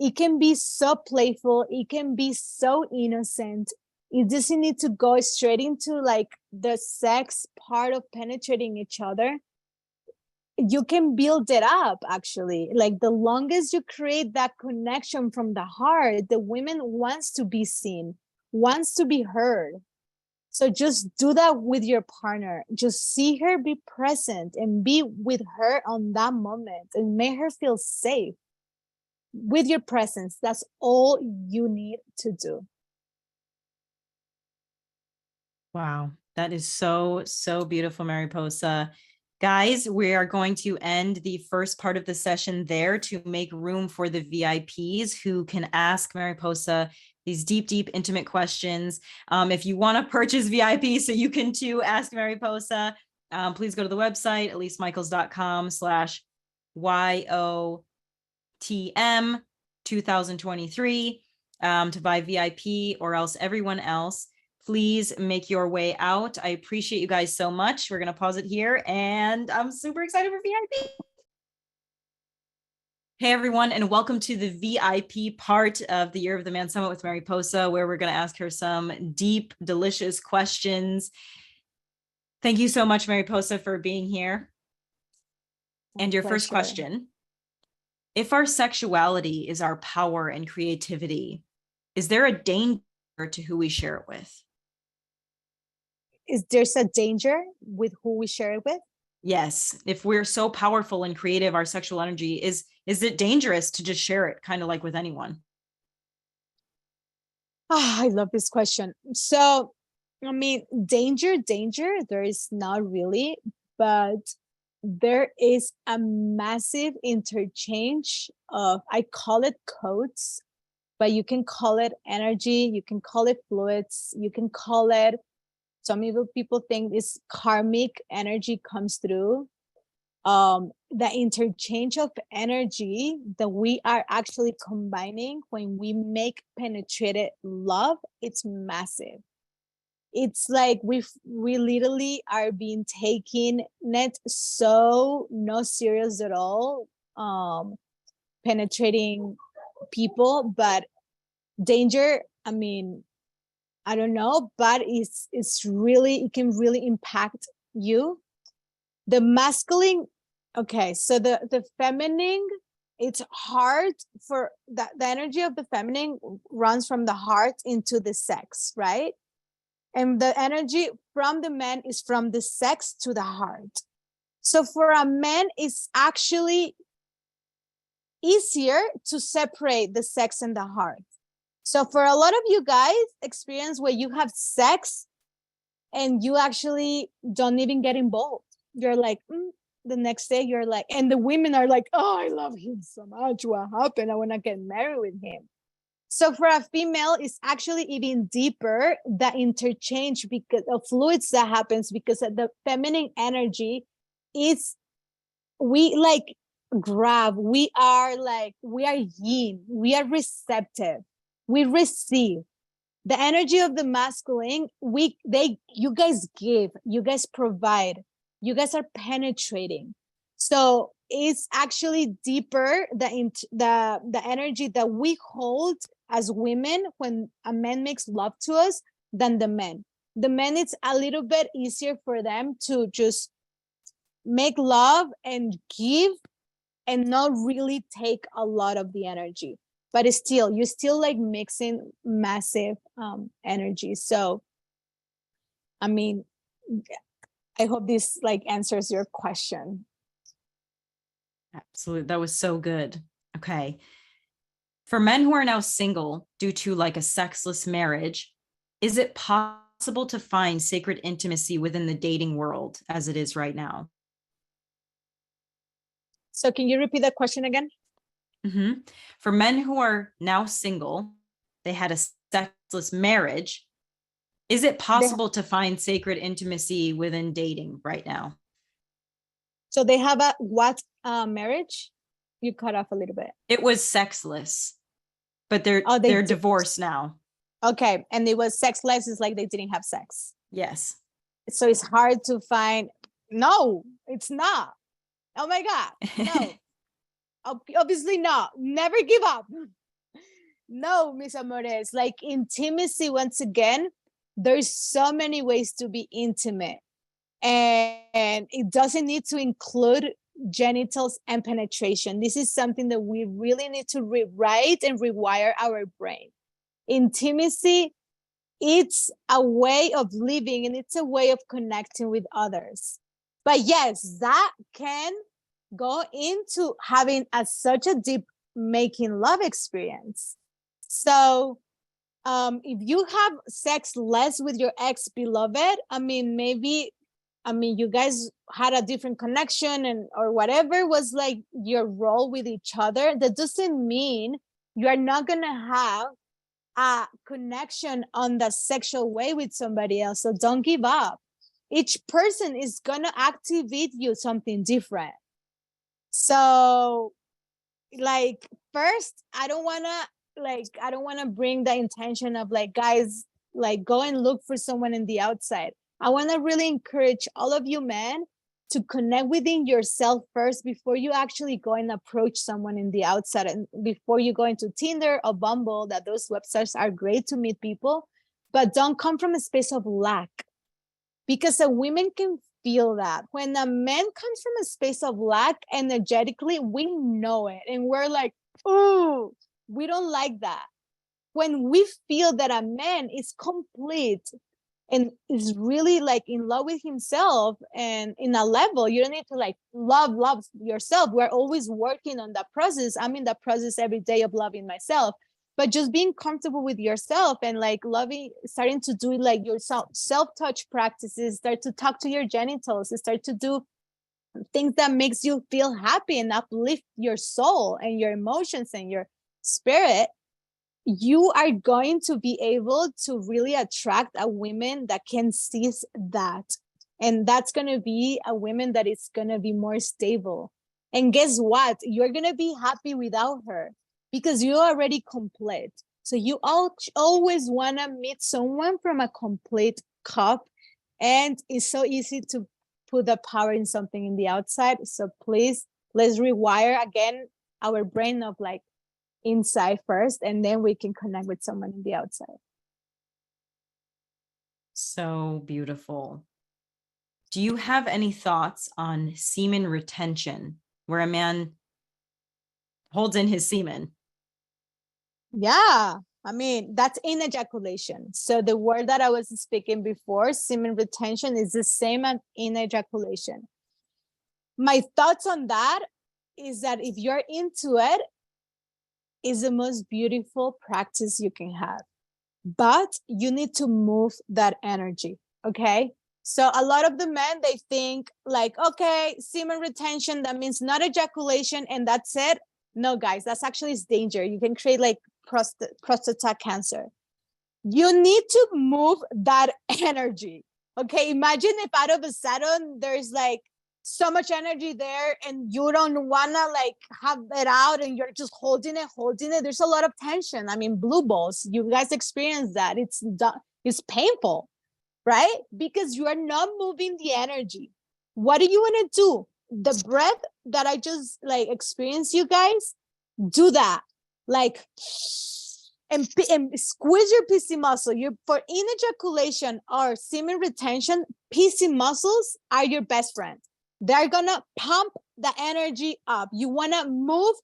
It can be so playful. It can be so innocent. It doesn't need to go straight into like the sex part of penetrating each other. You can build it up, actually. Like the longest you create that connection from the heart, the woman wants to be seen, wants to be heard. So just do that with your partner. Just see her, be present, and be with her on that moment and make her feel safe with your presence. That's all you need to do. Wow, that is so, so beautiful, Mariposa. Guys, we are going to end the first part of the session there to make room for the VIPs who can ask Mariposa these deep, deep, intimate questions. If you want to purchase VIP so you can too ask Mariposa, please go to the website, EliseMicheals.com/YOTM 2023 to buy VIP, or else everyone else, please make your way out. I appreciate you guys so much. We're going to pause it here, and I'm super excited for VIP. Hey, everyone, and welcome to the VIP part of the Year of the Man Summit with Mariposa, where we're going to ask her some deep, delicious questions. Thank you so much, Mariposa, for being here. And your first question: if our sexuality is our power and creativity, is there a danger to who we share it with? Is there's a danger with who we share it with? Yes. If we're so powerful and creative, our sexual energy, is it dangerous to just share it kind of like with anyone? Oh, I love this question. So, I mean, danger, there is not really, but there is a massive interchange of, I call it codes, but you can call it energy, you can call it fluids, you can call it, some people think this karmic energy comes through. the interchange of energy that we are actually combining when we make penetrated love, it's massive. It's like we literally are being taken not so not serious at all, penetrating people, but danger, I mean, I don't know, but it's really, it can really impact you. The masculine, okay, so the feminine, it's hard for the energy of the feminine runs from the heart into the sex, right? And the energy from the man is from the sex to the heart. So for a man, it's actually easier to separate the sex and the heart. So for a lot of you guys experience where you have sex and you actually don't even get involved. You're like, the next day you're like, and the women are like, oh, I love him so much. What happened? I want to get married with him. So for a female, it's actually even deeper, the interchange because of fluids that happens because of the feminine energy is, we like grab, we are yin, we are receptive, we receive. The energy of the masculine, you guys give, you guys provide, you guys are penetrating. So it's actually deeper, the energy that we hold as women when a man makes love to us than the men. The men, it's a little bit easier for them to just make love and give and not really take a lot of the energy. But it's still, you're still like mixing massive energy. So, I mean, I hope this like answers your question. Absolutely. That was so good. Okay. For men who are now single due to like a sexless marriage, is it possible to find sacred intimacy within the dating world as it is right now? So can you repeat that question again? Mm-hmm. For men who are now single, they had a sexless marriage. Is it possible to find sacred intimacy within dating right now? So they have a what marriage? You cut off a little bit. It was sexless, but they're divorced now. Okay, and it was sexless, is like they didn't have sex. Yes. So it's hard to find. No, it's not. Oh my God, no. Obviously not. Never give up. No, Miss Amores, like intimacy, once again, there's so many ways to be intimate. And it doesn't need to include genitals and penetration. This is something that we really need to rewrite and rewire our brain. Intimacy, it's a way of living and it's a way of connecting with others. But yes, that can go into having such a deep making love experience. So if you have sex less with your ex-beloved, I mean, maybe, you guys had a different connection and or whatever was like your role with each other. That doesn't mean you are not going to have a connection on the sexual way with somebody else. So don't give up. Each person is going to activate you something different. So like, first, I don't want to bring the intention of like, guys, like go and look for someone in the outside. I want to really encourage all of you men to connect within yourself first before you actually go and approach someone in the outside, and before you go into Tinder or Bumble, that those websites are great to meet people, but don't come from a space of lack, because a women can feel that. When a man comes from a space of lack energetically, we know it, and we're like, oh, we don't like that. When we feel that a man is complete and is really like in love with himself and in a level, you don't need to like love yourself. We're always working on that process. I'm in that process every day of loving myself, but just being comfortable with yourself and like loving, starting to do like your self-touch practices, start to talk to your genitals, start to do things that makes you feel happy and uplift your soul and your emotions and your spirit. You are going to be able to really attract a woman that can seize that. And that's going to be a woman that is going to be more stable. And guess what? You're going to be happy without her because you're already complete. So you always want to meet someone from a complete cup. And it's so easy to put the power in something in the outside. So please, let's rewire again our brain of like inside first, and then we can connect with someone in the outside. So beautiful. Do you have any thoughts on semen retention, where a man holds in his semen? Yeah, I mean, that's in ejaculation. So the word that I was speaking before, semen retention, is the same as in ejaculation. My thoughts on that is that if you're into it, is the most beautiful practice you can have. But you need to move that energy, okay? So a lot of the men, they think like, okay, semen retention, that means not ejaculation and that's it. No, guys, that's actually danger. You can create like prostate cancer. You need to move that energy, okay? Imagine if out of a sudden there's like so much energy there and you don't wanna like have it out and you're just holding it. There's a lot of tension. I mean, blue balls, you guys experience that. It's painful, right? Because you are not moving the energy. What do you want to do? The breath that I just like experienced, you guys, do that. Like, and squeeze your PC muscle. For in ejaculation or semen retention, PC muscles are your best friend. They're gonna pump the energy up. You wanna move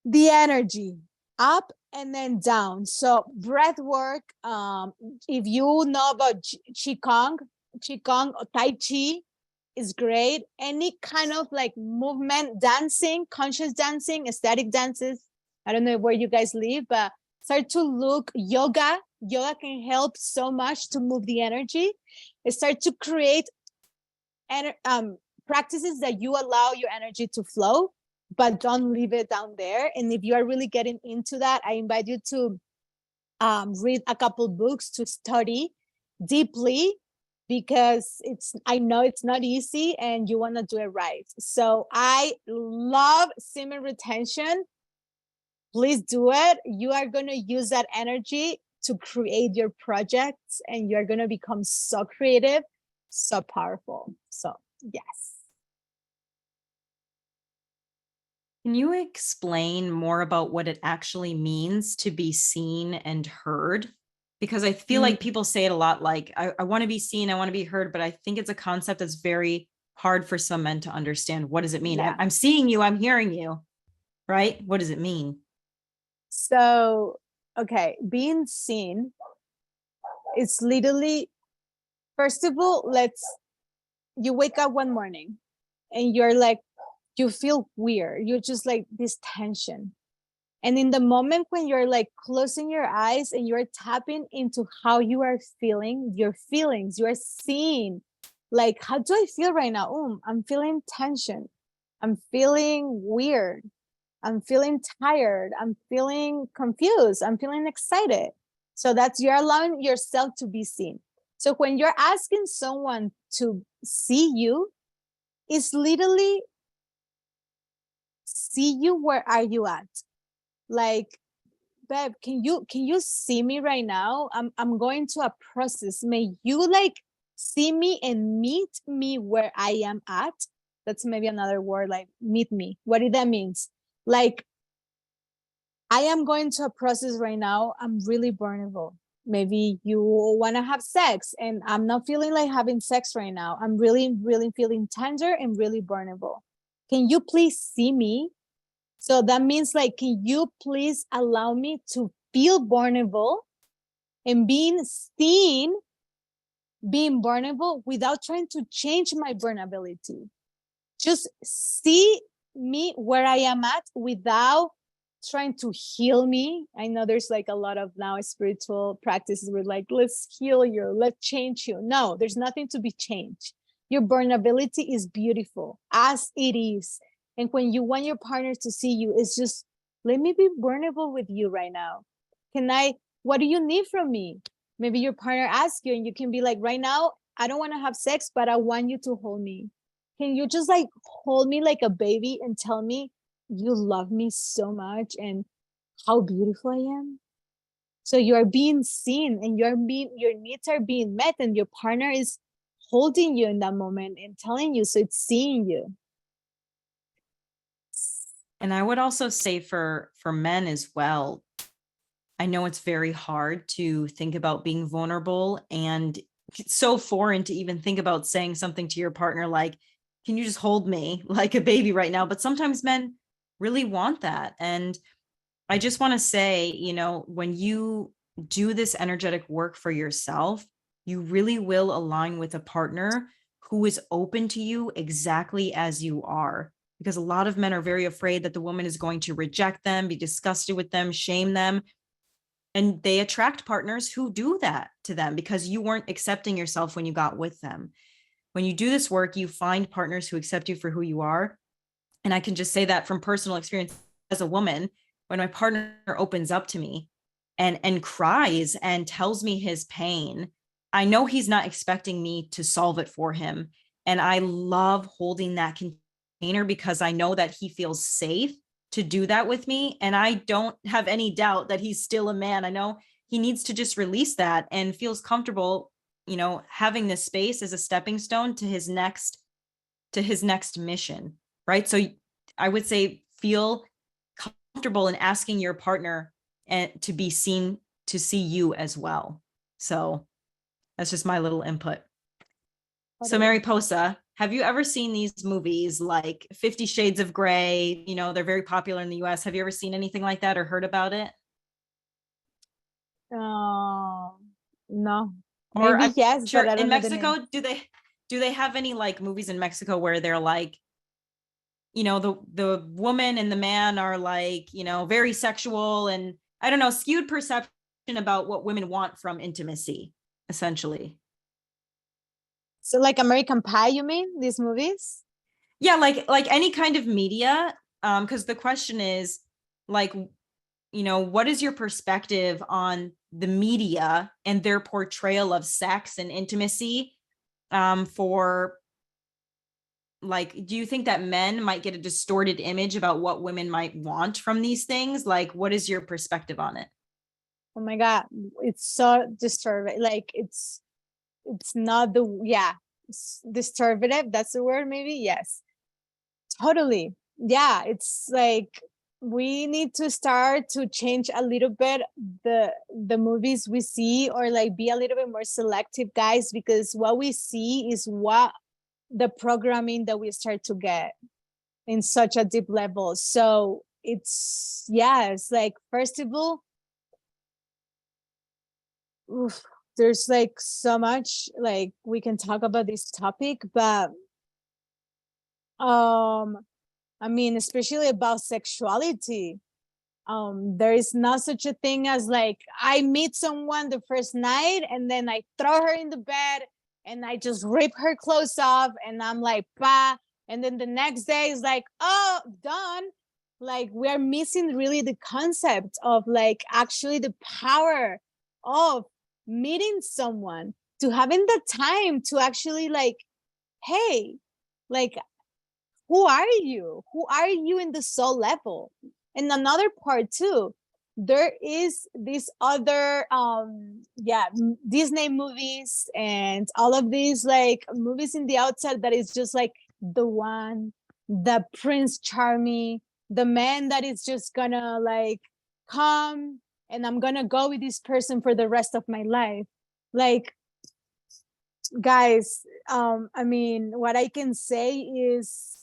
the energy up and then down. So breath work, if you know about Qigong or Tai Chi is great. Any kind of like movement, dancing, conscious dancing, aesthetic dances. I don't know where you guys live, but start to look yoga. Yoga can help so much to move the energy. Start to create practices that you allow your energy to flow, but don't leave it down there. And if you are really getting into that, I invite you to read a couple books to study deeply, because I know it's not easy and you want to do it right. So I love semen retention. Please do it. You are going to use that energy to create your projects and you're going to become so creative, so powerful. So yes. Can you explain more about what it actually means to be seen and heard? Because I feel like people say it a lot, like, I want to be seen, I want to be heard, but I think it's a concept that's very hard for some men to understand. What does it mean? Yeah. I'm seeing you, I'm hearing you, right? What does it mean? So, okay, being seen, it's literally, first of all, you wake up one morning and you're like, you feel weird. You're just like this tension. And in the moment when you're like closing your eyes and you're tapping into how you are feeling, your feelings, you're seeing like, how do I feel right now? Oh, I'm feeling tension. I'm feeling weird. I'm feeling tired. I'm feeling confused. I'm feeling excited. So that's, you're allowing yourself to be seen. So when you're asking someone to see you, it's literally see you, where are you at? Like, babe, can you see me right now? I'm going to a process. May you like see me and meet me where I am at? That's maybe another word, like meet me. What did that means? Like, I am going to a process right now. I'm really vulnerable. Maybe you want to have sex and I'm not feeling like having sex right now. I'm really, really feeling tender and really vulnerable. Can you please see me? So that means like, can you please allow me to feel vulnerable and being seen, being vulnerable without trying to change my vulnerability? Just see me where I am at without trying to heal me. I know there's like a lot of now spiritual practices where like, let's heal you, let's change you. No, there's nothing to be changed. Your vulnerability is beautiful as it is. And when you want your partner to see you, it's just, let me be vulnerable with you right now. What do you need from me? Maybe your partner asks you and you can be like, right now, I don't want to have sex, but I want you to hold me. can you just like hold me like a baby and tell me you love me so much and how beautiful I am? So you are being seen and your needs are being met, and your partner is holding you in that moment and telling you, so it's seeing you. And I would also say for men as well, I know it's very hard to think about being vulnerable, and it's so foreign to even think about saying something to your partner like, can you just hold me like a baby right now? But sometimes men really want that. And I just want to say, when you do this energetic work for yourself, you really will align with a partner who is open to you exactly as you are. Because a lot of men are very afraid that the woman is going to reject them, be disgusted with them, shame them. And they attract partners who do that to them because you weren't accepting yourself when you got with them. When you do this work, you find partners who accept you for who you are. And I can just say that from personal experience as a woman, when my partner opens up to me and cries and tells me his pain, I know he's not expecting me to solve it for him. And I love holding that container because I know that he feels safe to do that with me. And I don't have any doubt that he's still a man. I know he needs to just release that and feels comfortable, having this space as a stepping stone to his next mission. Right. So I would say feel comfortable in asking your partner and to be seen, to see you as well. So that's just my little input. So Mariposa, have you ever seen these movies like 50 Shades of Grey? They're very popular in the US. Have you ever seen anything like that or heard about it? No. Or Maybe I'm yes, but sure I in don't know the name. Mexico, do they have any like movies in Mexico where they're like, the woman and the man are like, very sexual and I don't know, skewed perception about what women want from intimacy, essentially. So like American Pie, you mean these movies? Yeah, like any kind of media. Because the question is like, what is your perspective on the media and their portrayal of sex and intimacy? For like, do you think that men might get a distorted image about what women might want from these things? Like, what is your perspective on it? Oh my God, it's so disturbing. Like it's not the, yeah, disturbative. That's the word, maybe. Yes, totally. Yeah, it's like we need to start to change a little bit the movies we see, or like be a little bit more selective, guys, because what we see is what the programming that we start to get in such a deep level. So it's, yeah, it's like, first of all, oof, there's like so much like we can talk about this topic, but um I mean, especially about sexuality, there is not such a thing as like I meet someone the first night and then I throw her in the bed and I just rip her clothes off and I'm like, bah, and then the next day is like, oh, done. Like we're missing really the concept of like actually the power of meeting someone, to having the time to actually like, hey, like, who are you? Who are you in the soul level? And another part too, there is this other Disney movies and all of these like movies in the outside that is just like the one, the Prince Charming, the man that is just gonna like come and I'm gonna go with this person for the rest of my life. Like, guys, I mean, what I can say is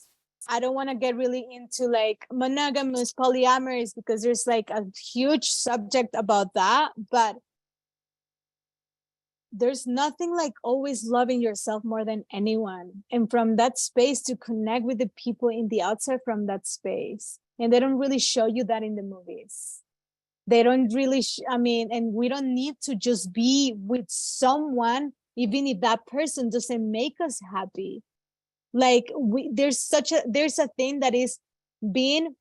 I don't want to get really into like monogamous, polyamorous, because there's like a huge subject about that, but there's nothing like always loving yourself more than anyone, and from that space to connect with the people in the outside from that space. And they don't really show you that in the movies. They don't really I mean, and we don't need to just be with someone even if that person doesn't make us happy. Like there's a thing that is being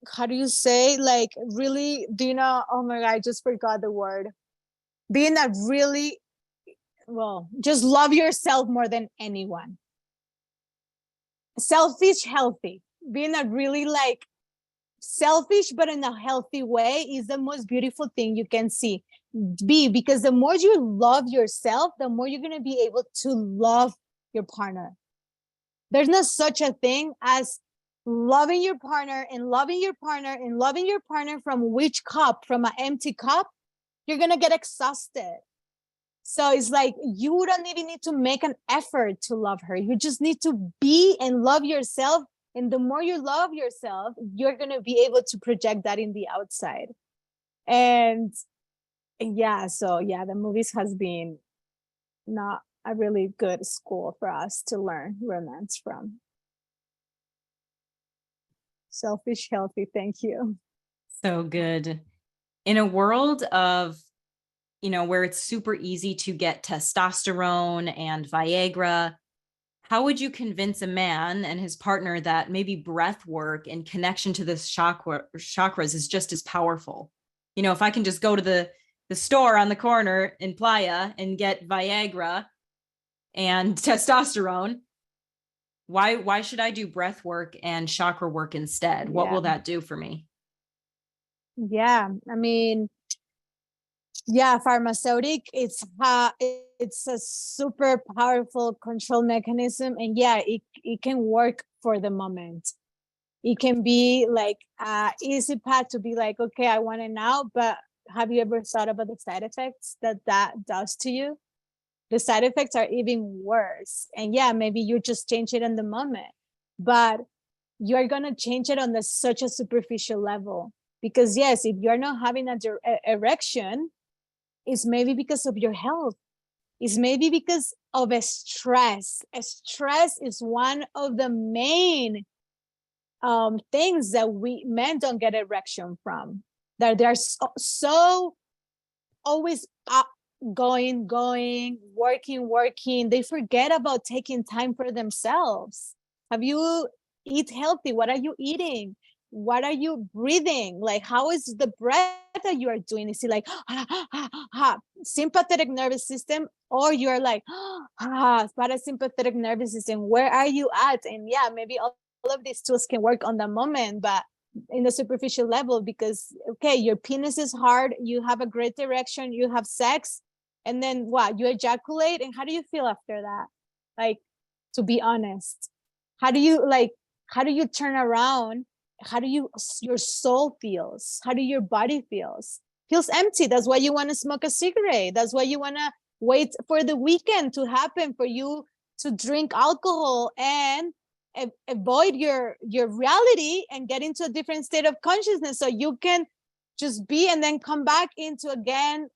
how do you say, like, really, do you know, oh my God, I just forgot the word, being a really well, just love yourself more than anyone. Selfish, healthy. Being a really like selfish, but in a healthy way is the most beautiful thing you can see. Because the more you love yourself, the more you're going to be able to love your partner. There's not such a thing as loving your partner and loving your partner and loving your partner from which cup? From an empty cup? You're going to get exhausted. So it's like you don't even need to make an effort to love her. You just need to be and love yourself. And the more you love yourself, you're going to be able to project that in the outside. And yeah, so yeah, the movies has been not a really good school for us to learn romance from. Selfish, healthy. Thank you. So good. In a world of, where it's super easy to get testosterone and Viagra, how would you convince a man and his partner that maybe breath work and connection to the chakras is just as powerful? If I can just go to the store on the corner in Playa and get Viagra and testosterone, why should I do breath work and chakra work instead? What will that do for me? Yeah, I mean, yeah, pharmaceutic, it's a super powerful control mechanism. And yeah, it can work for the moment. It can be like easy path to be like, okay, I want it now. But have you ever thought about the side effects that does to you? The side effects are even worse. And yeah, maybe you just change it in the moment, but you're going to change it on such a superficial level. Because yes, if you're not having an erection, it's maybe because of your health. It's maybe because of a stress. A stress is one of the main things that we men don't get erection from. That they're so always up, going, working. They forget about taking time for themselves. Have you eat healthy? What are you eating? What are you breathing? Like, how is the breath that you are doing? Is it like sympathetic nervous system, or you're like parasympathetic nervous system? Where are you at? And yeah, maybe all of these tools can work on the moment, but in the superficial level, because okay, your penis is hard, you have a great erection, you have sex, and then what? You ejaculate, and how do you feel after that? Like, to be honest, how do you turn around? How do your soul feels? How do your body feels empty? That's why you want to smoke a cigarette. That's why you want to wait for the weekend to happen for you to drink alcohol and avoid your reality and get into a different state of consciousness, so you can just be and then come back into again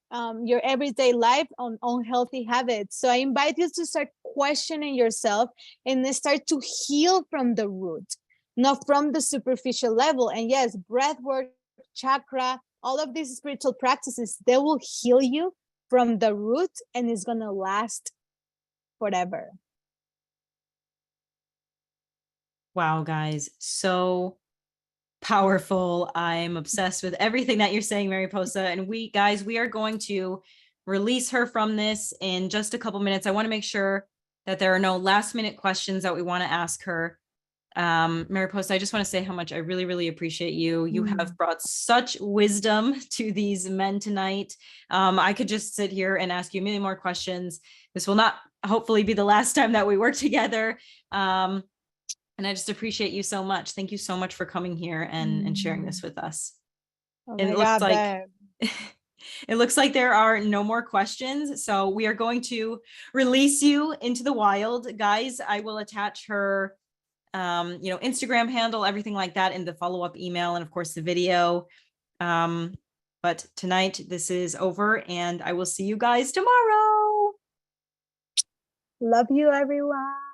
your everyday life on healthy habits. So I invite you to start questioning yourself and then start to heal from the root, not from the superficial level. And yes, breath work, chakra, all of these spiritual practices, they will heal you from the root, and it's going to last forever. Wow, guys, so powerful. I'm obsessed with everything that you're saying, Mariposa. And we are going to release her from this in just a couple minutes. I want to make sure that there are no last minute questions that we want to ask her. Mariposa, I just want to say how much I really, really appreciate you. You have brought such wisdom to these men tonight. I could just sit here and ask you a million more questions. This will not hopefully be the last time that we work together. And I just appreciate you so much. Thank you so much for coming here and sharing this with us. Oh And my it looks God, like it looks like there are no more questions. So we are going to release you into the wild. Guys, I will attach her Instagram handle, everything like that in the follow-up email, and of course the video. But tonight this is over, and I will see you guys tomorrow. love you, everyone.